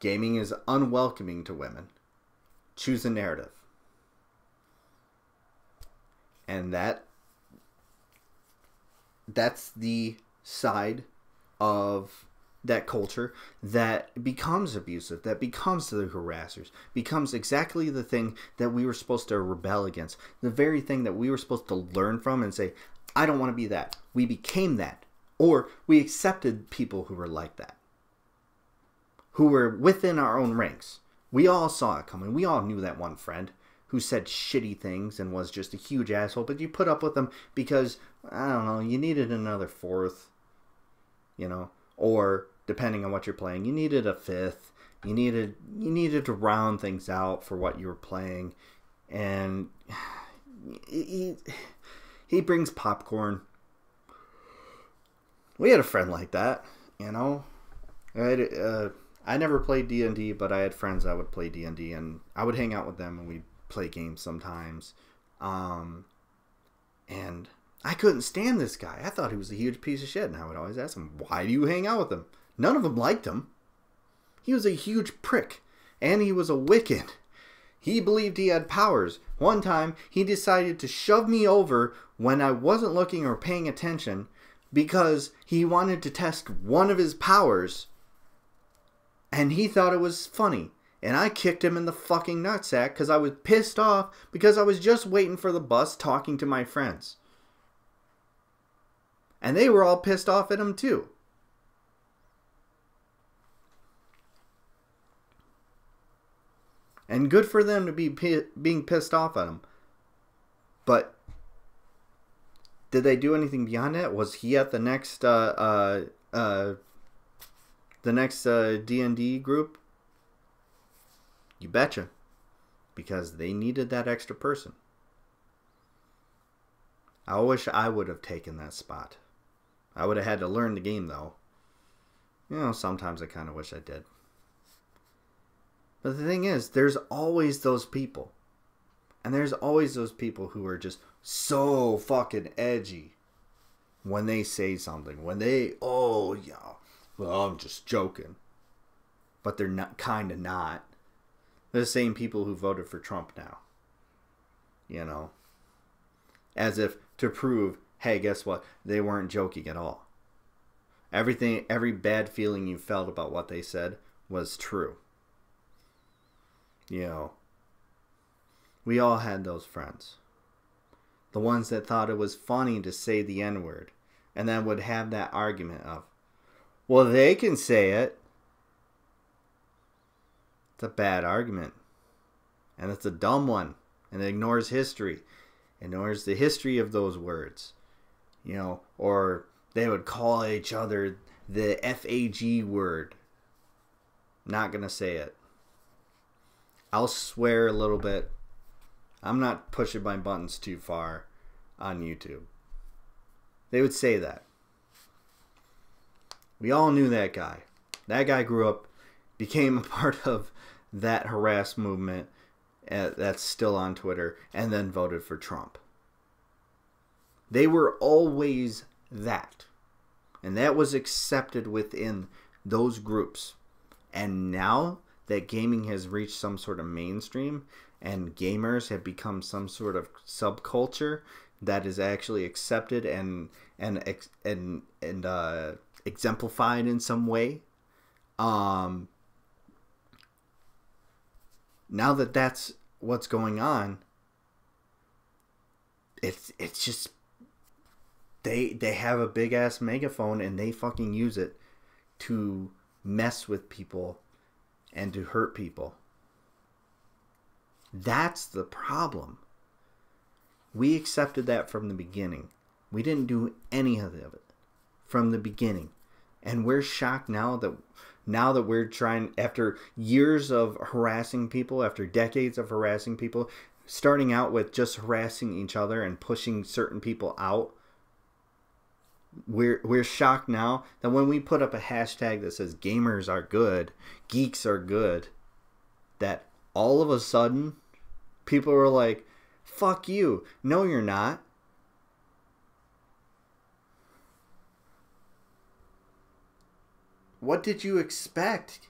Speaker 1: Gaming is unwelcoming to women. Choose a narrative. And that's the side of that culture that becomes abusive, that becomes the harassers, becomes exactly the thing that we were supposed to rebel against, the very thing that we were supposed to learn from and say, I don't want to be that. We became that. Or we accepted people who were like that, who were within our own ranks. We all saw it coming. We all knew that one friend who said shitty things and was just a huge asshole, but you put up with them because, I don't know, you needed another fourth, or depending on what you're playing, you needed a fifth. You needed to round things out for what you were playing. And he brings popcorn. We had a friend like that, I never played D&D, but I had friends that would play D&D, and I would hang out with them, and we'd play games sometimes. And I couldn't stand this guy. I thought he was a huge piece of shit, and I would always ask him, why do you hang out with him? None of them liked him. He was a huge prick, and he was a Wiccan. He believed he had powers. One time, he decided to shove me over when I wasn't looking or paying attention because he wanted to test one of his powers, and he thought it was funny. And I kicked him in the fucking nutsack because I was pissed off because I was just waiting for the bus talking to my friends. And they were all pissed off at him too. And good for them to be being pissed off at him. But did they do anything beyond that? Was he at the next D&D group? You betcha. Because they needed that extra person. I wish I would have taken that spot. I would have had to learn the game though. Sometimes I kind of wish I did. But the thing is, there's always those people. And there's always those people who are just so fucking edgy when they say something. When they, well, I'm just joking. But they're not, kind of not. They're the same people who voted for Trump now. As if to prove, hey, guess what? They weren't joking at all. Every bad feeling you felt about what they said was true. We all had those friends. The ones that thought it was funny to say the N-word and then would have that argument of, well, they can say it. It's a bad argument. And it's a dumb one. And it ignores history. It ignores the history of those words. Or they would call each other the FAG word. Not gonna say it. I'll swear a little bit. I'm not pushing my buttons too far on YouTube. They would say that. We all knew that guy. That guy grew up, became a part of that harass movement that's still on Twitter and then voted for Trump. They were always that. And that was accepted within those groups. And now that gaming has reached some sort of mainstream and gamers have become some sort of subculture that is actually accepted and exemplified in some way. Now that that's what's going on, it's just they have a big ass megaphone and they fucking use it to mess with people and to hurt people. That's the problem. We accepted that from the beginning. We didn't do any of it from the beginning. And we're shocked now that we're trying, after years of harassing people, after decades of harassing people, starting out with just harassing each other and pushing certain people out, we're shocked now that when we put up a hashtag that says gamers are good, geeks are good, that all of a sudden people are like, fuck you. No, you're not. What did you expect?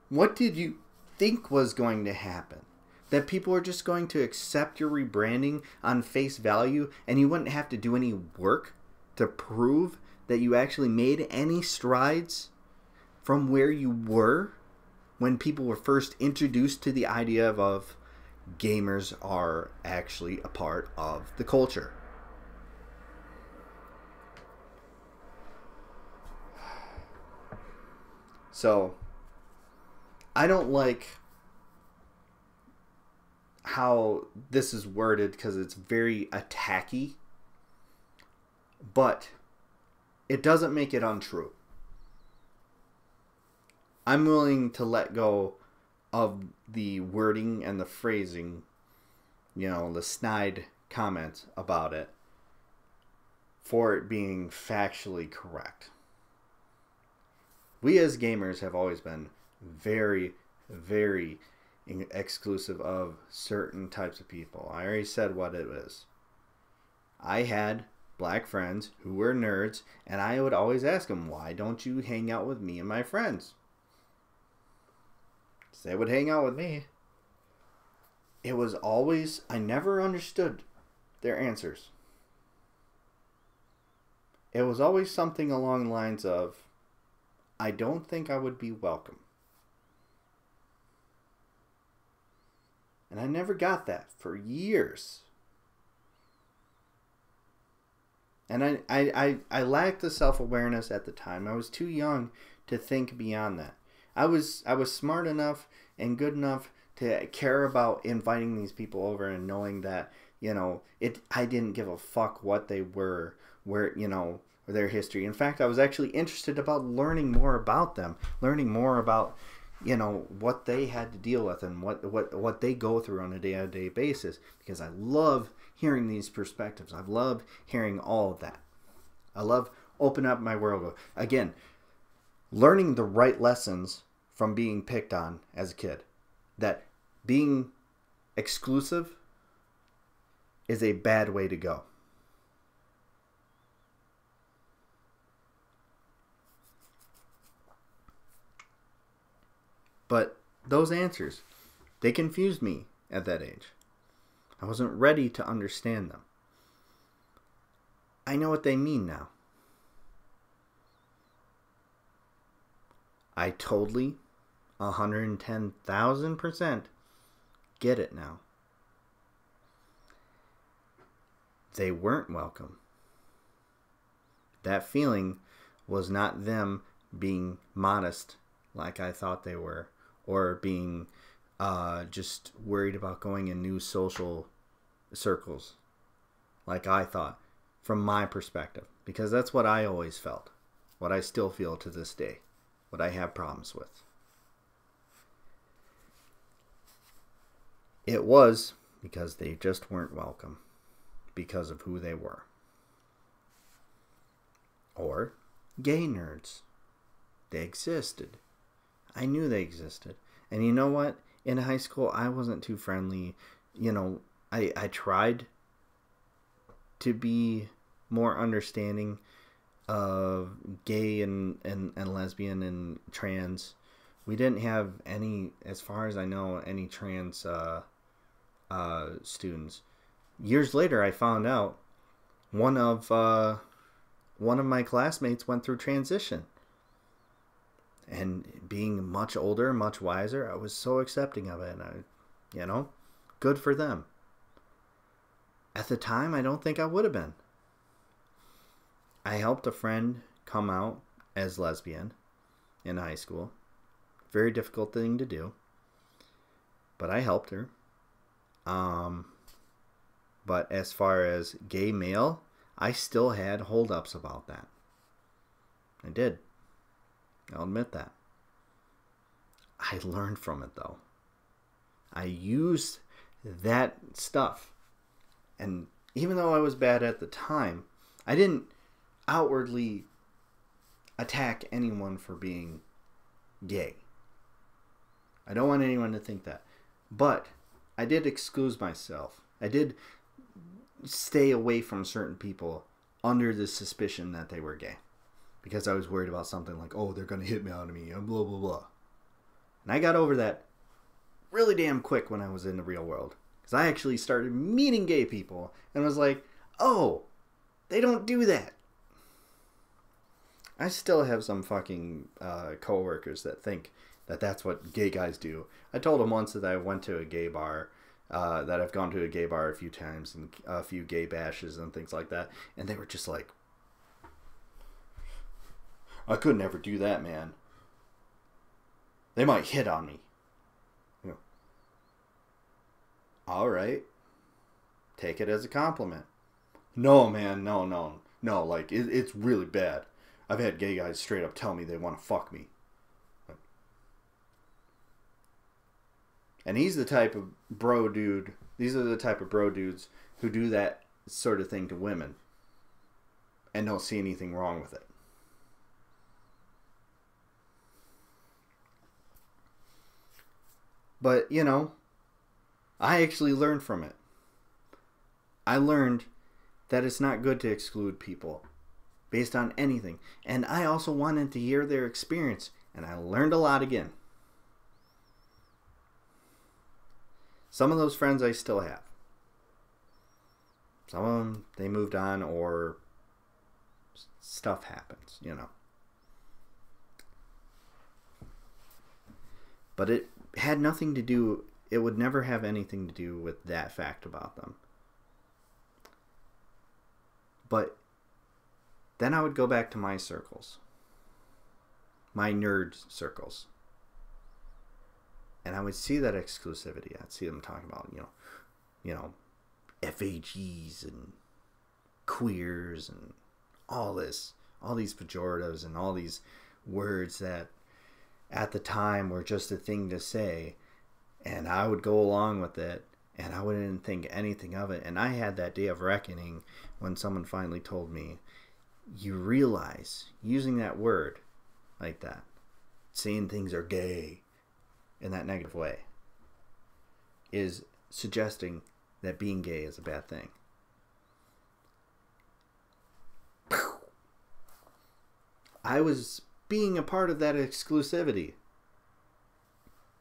Speaker 1: What did you think was going to happen? That people are just going to accept your rebranding on face value and you wouldn't have to do any work to prove that you actually made any strides from where you were when people were first introduced to the idea of gamers are actually a part of the culture. So, I don't like how this is worded because it's very attacky, but it doesn't make it untrue. I'm willing to let go of the wording and the phrasing, the snide comments about it, for it being factually correct. We as gamers have always been very, very exclusive of certain types of people. I already said what it is. I had black friends who were nerds, and I would always ask them, why don't you hang out with me and my friends? They would hang out with me. It was always, I never understood their answers. It was always something along the lines of, I don't think I would be welcome. And I never got that for years. And I lacked the self-awareness at the time. I was too young to think beyond that. I was smart enough and good enough to care about inviting these people over and knowing that, I didn't give a fuck what they were, their history. In fact, I was actually interested about learning more about them, learning more about, what they had to deal with and what they go through on a day-to-day basis, because I love hearing these perspectives. I love hearing all of that. I love opening up my world. Again, learning the right lessons from being picked on as a kid. That being exclusive is a bad way to go. But those answers, they confused me at that age. I wasn't ready to understand them. I know what they mean now. I totally, 110,000% get it now. They weren't welcome. That feeling was not them being modest like I thought they were, or being just worried about going in new social circles like I thought, from my perspective, because that's what I always felt, what I still feel to this day, what I have problems with. It was because they just weren't welcome because of who they were. Or gay nerds. They existed. I knew they existed. And you know what? In high school, I wasn't too friendly. You know, I tried to be more understanding of gay and lesbian and trans. We didn't have any, as far as I know, any trans students. Years later, I found out one of my classmates went through transition. And being much older, much wiser, I was so accepting of it. And good for them. At the time, I don't think I would have been. I helped a friend come out as lesbian in high school. Very difficult thing to do. But I helped her. But as far as gay male, I still had holdups about that. I did. I'll admit that. I learned from it, though. I used that stuff. And even though I was bad at the time, I didn't outwardly attack anyone for being gay. I don't want anyone to think that. But I did excuse myself. I did stay away from certain people under the suspicion that they were gay. Because I was worried about something like, oh, they're going to hit me out of me, and blah, blah, blah. And I got over that really damn quick when I was in the real world. Because I actually started meeting gay people and was like, oh, they don't do that. I still have some fucking coworkers that think that that's what gay guys do. I told them once that I went to a gay bar, that I've gone to a gay bar a few times and a few gay bashes and things like that. And they were just like, I could never do that, man. They might hit on me. You know. All right. Take it as a compliment. No, man, no. Like, it's really bad. I've had gay guys straight up tell me they want to fuck me. And he's the type of bro dude. These are the type of bro dudes who do that sort of thing to women and don't see anything wrong with it. But, I actually learned from it. I learned that it's not good to exclude people based on anything. And I also wanted to hear their experience. And I learned a lot again. Some of those friends I still have. Some of them, they moved on or stuff happens, But it had nothing to do, it would never have anything to do with that fact about them. But then I would go back to my circles. My nerd circles. And I would see that exclusivity. I'd see them talking about, FAGs and queers and all these pejoratives and all these words that at the time were just a thing to say. And I would go along with it and I wouldn't think anything of it. And I had that day of reckoning when someone finally told me, you realize using that word like that, saying things are gay in that negative way, is suggesting that being gay is a bad thing. I was being a part of that exclusivity.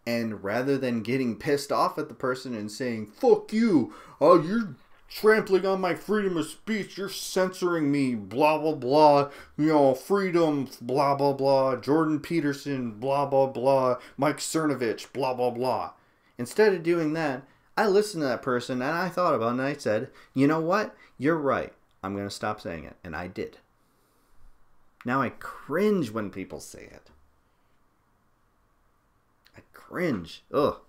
Speaker 1: And rather than getting pissed off at the person and saying, fuck you, oh, you're trampling on my freedom of speech, you're censoring me, blah, blah, blah, freedom, blah, blah, blah, Jordan Peterson, blah, blah, blah, Mike Cernovich, blah, blah, blah. Instead of doing that, I listened to that person and I thought about it and I said, you know what? You're right. I'm going to stop saying it. And I did. Now I cringe when people say it. I cringe. Ugh.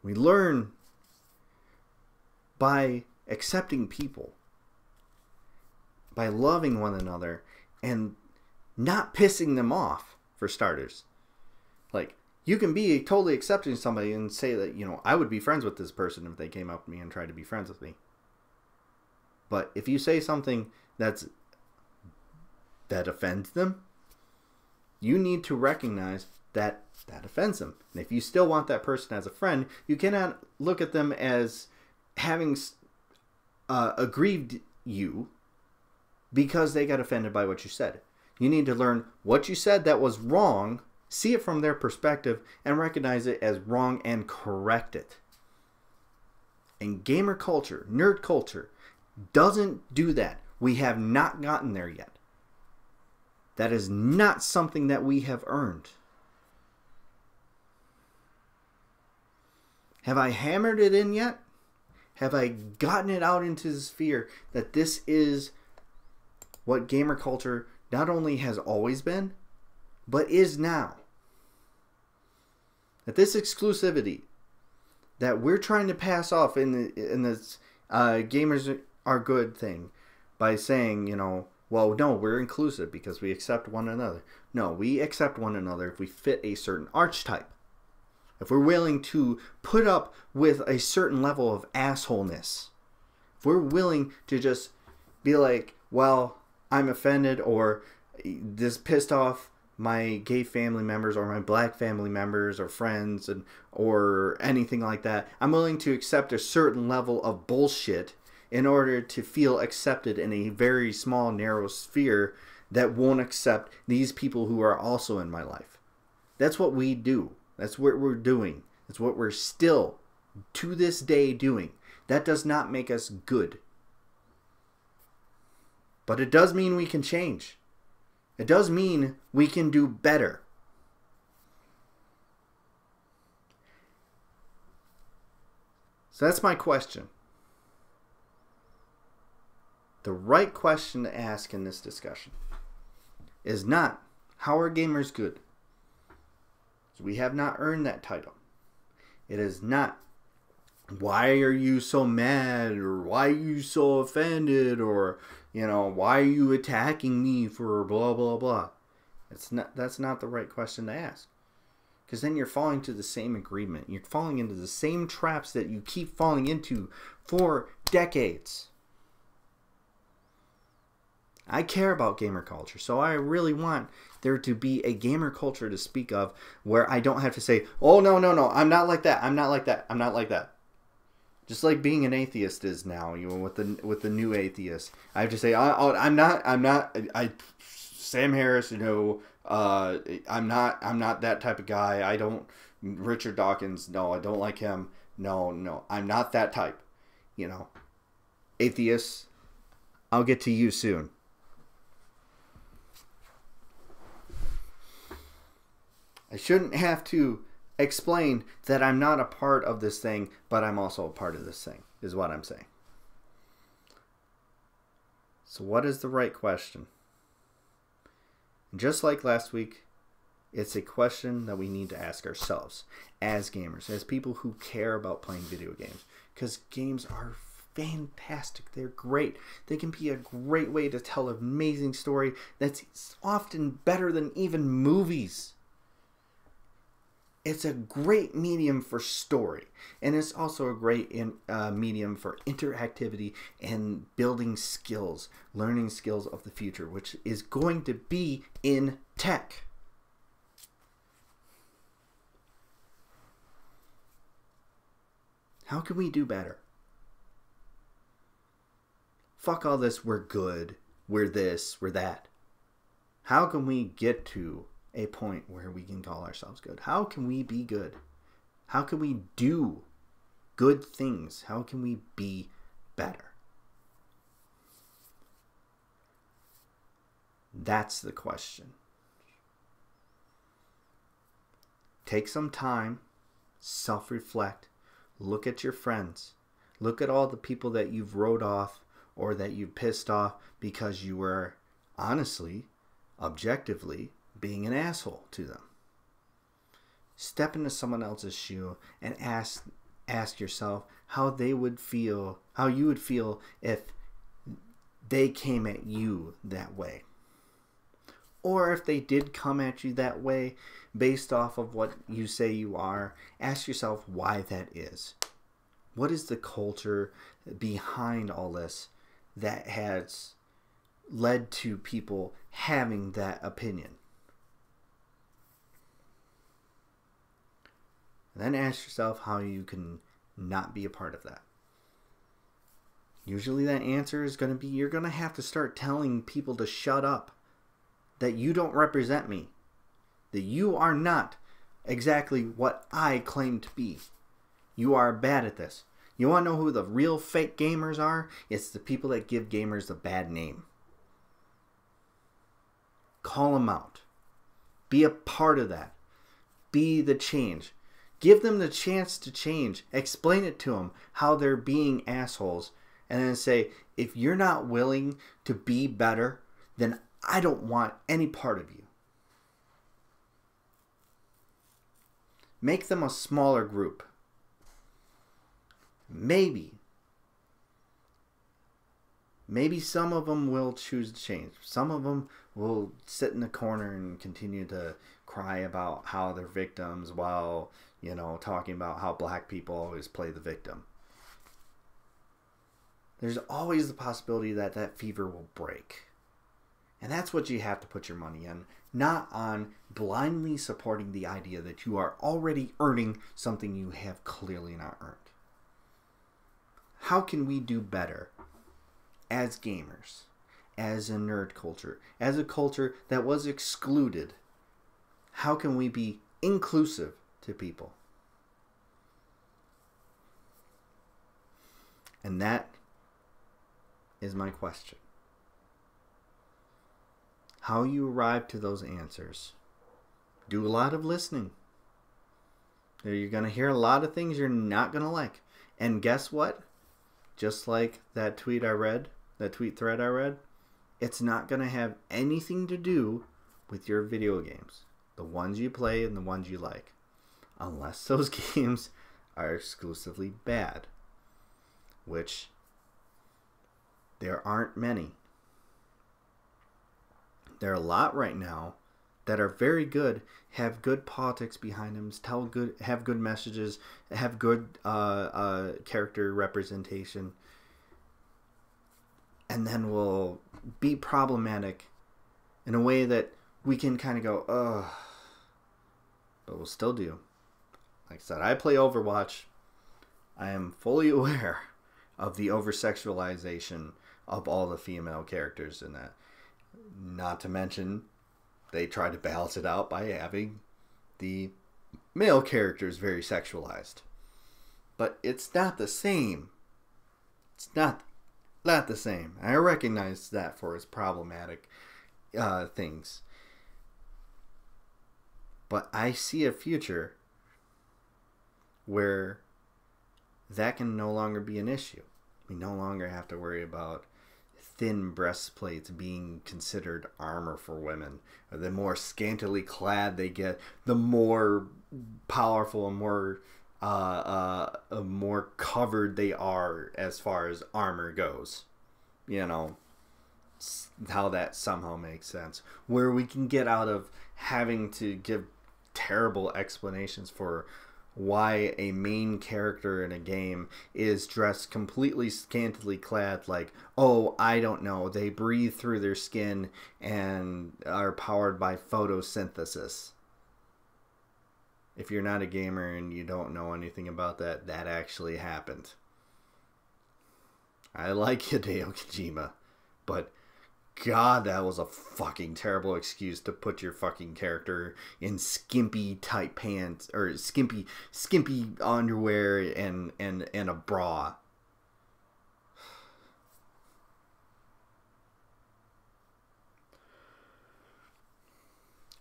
Speaker 1: We learn by accepting people, by loving one another, and not pissing them off, for starters. Like, you can be totally accepting somebody and say that, I would be friends with this person if they came up to me and tried to be friends with me. But if you say something that offends them, You need to recognize that that offends them. And if you still want that person as a friend, you cannot look at them as having aggrieved you because they got offended by what you said. You need to learn what you said that was wrong, see it from their perspective, and recognize it as wrong and correct it. And gamer culture, nerd culture, doesn't do that. We have not gotten there yet. That is not something that we have earned. Have I hammered it in yet? Have I gotten it out into the sphere that this is what gamer culture not only has always been, but is now? That this exclusivity that we're trying to pass off in this gamers are good thing by saying, well, no, we're inclusive because we accept one another. No, we accept one another if we fit a certain archetype. If we're willing to put up with a certain level of assholeness. If we're willing to just be like, well, I'm offended, or this pissed off my gay family members or my black family members or friends or anything like that. I'm willing to accept a certain level of bullshit in order to feel accepted in a very small, narrow sphere that won't accept these people who are also in my life. That's what we do. That's what we're doing. That's what we're still, to this day, doing. That does not make us good. But it does mean we can change. It does mean we can do better. So that's my question. The right question to ask in this discussion is not, how are gamers good? We have not earned that title. It is not, why are you so mad, or why are you so offended, or why are you attacking me for blah blah blah. That's not the right question to ask, because then you're falling to the same agreement. You're falling into the same traps that you keep falling into for decades. I care about gamer culture, so I really want there to be a gamer culture to speak of where I don't have to say, oh, no, I'm not like that, I'm not like that, I'm not like that. Just like being an atheist is now, with the new atheist. I have to say, I'm not, Sam Harris, I'm not that type of guy. Richard Dawkins, no, I don't like him. No, I'm not that type. Atheists, I'll get to you soon. I shouldn't have to explain that I'm not a part of this thing, but I'm also a part of this thing, is what I'm saying. So what is the right question? And just like last week, it's a question that we need to ask ourselves as gamers, as people who care about playing video games. Because games are fantastic. They're great. They can be a great way to tell an amazing story that's often better than even movies. It's a great medium for story, and it's also a great medium for interactivity and building skills, learning skills of the future, which is going to be in tech. How can we do better? Fuck all this, we're good, we're this, we're that. How can we get to a point where we can call ourselves good? How can we be good? How can we do good things? How can we be better? That's the question. Take some time, self-reflect, look at your friends, look at all the people that you've wrote off or that you pissed off because you were honestly, objectively, being an asshole to them. Step into someone else's shoe and ask yourself how they would feel, how you would feel if they came at you that way. Or if they did come at you that way based off of what you say you are, ask yourself why that is. What is the culture behind all this that has led to people having that opinion? And then ask yourself how you can not be a part of that. Usually that answer is going to be, you're going to have to start telling people to shut up. That you don't represent me. That you are not exactly what I claim to be. You are bad at this. You want to know who the real fake gamers are? It's the people that give gamers a bad name. Call them out. Be a part of that. Be the change. Give them the chance to change. Explain it to them how they're being assholes. And then say, if you're not willing to be better, then I don't want any part of you. Make them a smaller group. Maybe some of them will choose to change. Some of them will sit in the corner and continue to cry about how they're victims while, talking about how black people always play the victim. There's always the possibility that that fever will break. And that's what you have to put your money in, not on blindly supporting the idea that you are already earning something you have clearly not earned. How can we do better as gamers, as a nerd culture, as a culture that was excluded? How can we be inclusive to people? And that is my question. How you arrive to those answers. Do a lot of listening. You're going to hear a lot of things you're not going to like. And guess what? Just like that tweet thread I read, it's not going to have anything to do with your video games. The ones you play and the ones you like. Unless those games are exclusively bad. Which there aren't many. There are a lot right now that are very good, have good politics behind them, have good messages, have good character representation, and then will be problematic in a way that we can kind of go, ugh, but we'll still do. Like I said, I play Overwatch. I am fully aware of the over-sexualization of all the female characters in that. Not to mention, they try to balance it out by having the male characters very sexualized. But it's not the same. It's not the same. I recognize that for its problematic things. But I see a future where that can no longer be an issue. We no longer have to worry about thin breastplates being considered armor for women. Or the more scantily clad they get, the more powerful and more covered they are as far as armor goes. How that somehow makes sense. Where we can get out of having to give terrible explanations for why a main character in a game is dressed completely scantily clad, like, oh, I don't know, they breathe through their skin and are powered by photosynthesis. If you're not a gamer and you don't know anything about that, that actually happened. I like Hideo Kojima, but God, that was a fucking terrible excuse to put your fucking character in skimpy tight pants or skimpy underwear and a bra.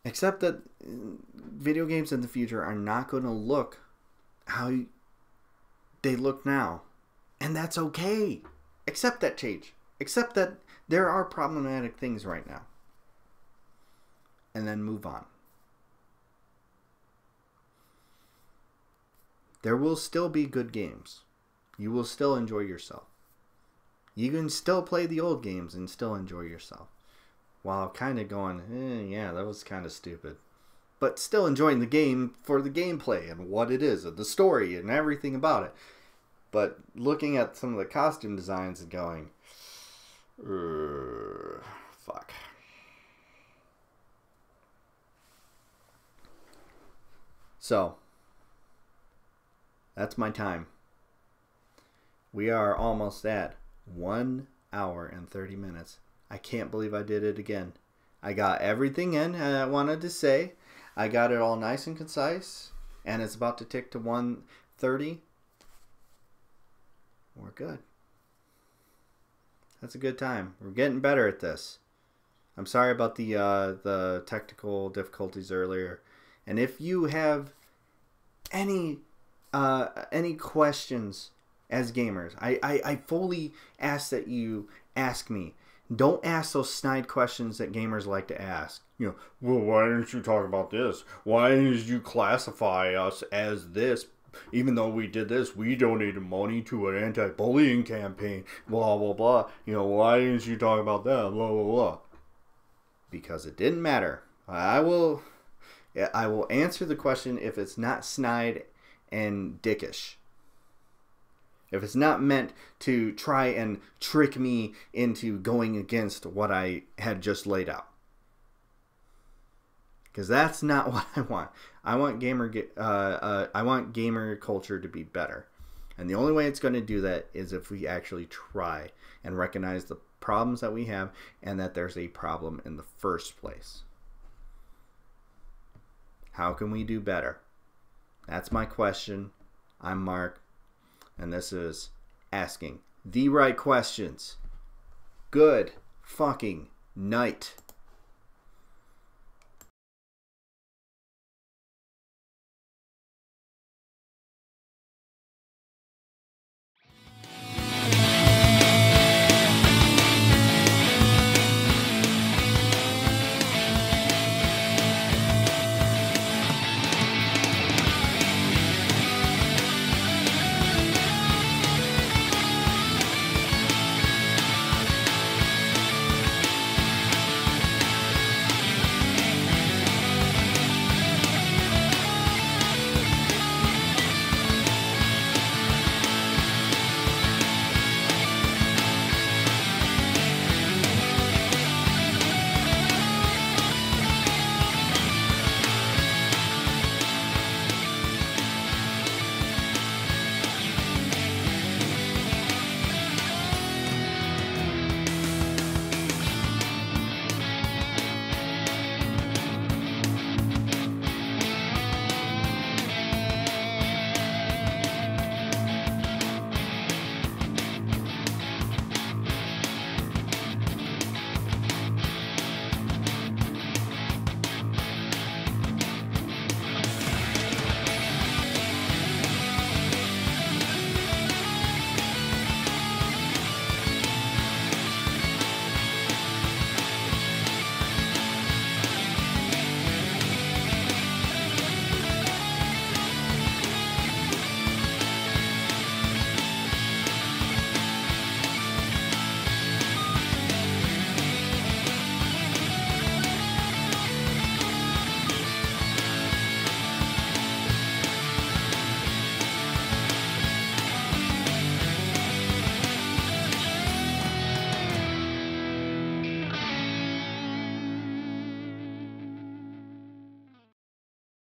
Speaker 1: Except that video games in the future are not going to look how they look now. And that's okay. Accept that change. Accept that there are problematic things right now. And then move on. There will still be good games. You will still enjoy yourself. You can still play the old games and still enjoy yourself. While kind of going, yeah, that was kind of stupid. But still enjoying the game for the gameplay and what it is, and the story and everything about it. But looking at some of the costume designs and going, fuck. So, That's my time. We are almost at 1 hour and 30 minutes. I can't believe I did it again. I got everything in I wanted to say. I got it all nice and concise. And it's about to tick to 1:30. We're good. That's a good time. We're getting better at this. I'm sorry about the technical difficulties earlier. And if you have any questions as gamers, I fully ask that you ask me. Don't ask those snide questions that gamers like to ask. You know, well, why didn't you talk about this? Why didn't you classify us as this? Even though we did this, we donated money to an anti-bullying campaign. Blah, blah, blah. You know, why didn't you talk about that? Blah, blah, blah. Because it didn't matter. I will answer the question if it's not snide and dickish. If it's not meant to try and trick me into going against what I had just laid out. Because that's not what I want. I want gamer culture to be better. And the only way it's going to do that is if we actually try and recognize the problems that we have and that there's a problem in the first place. How can we do better? That's my question. I'm Mark, and this is Asking the Right Questions. Good fucking night.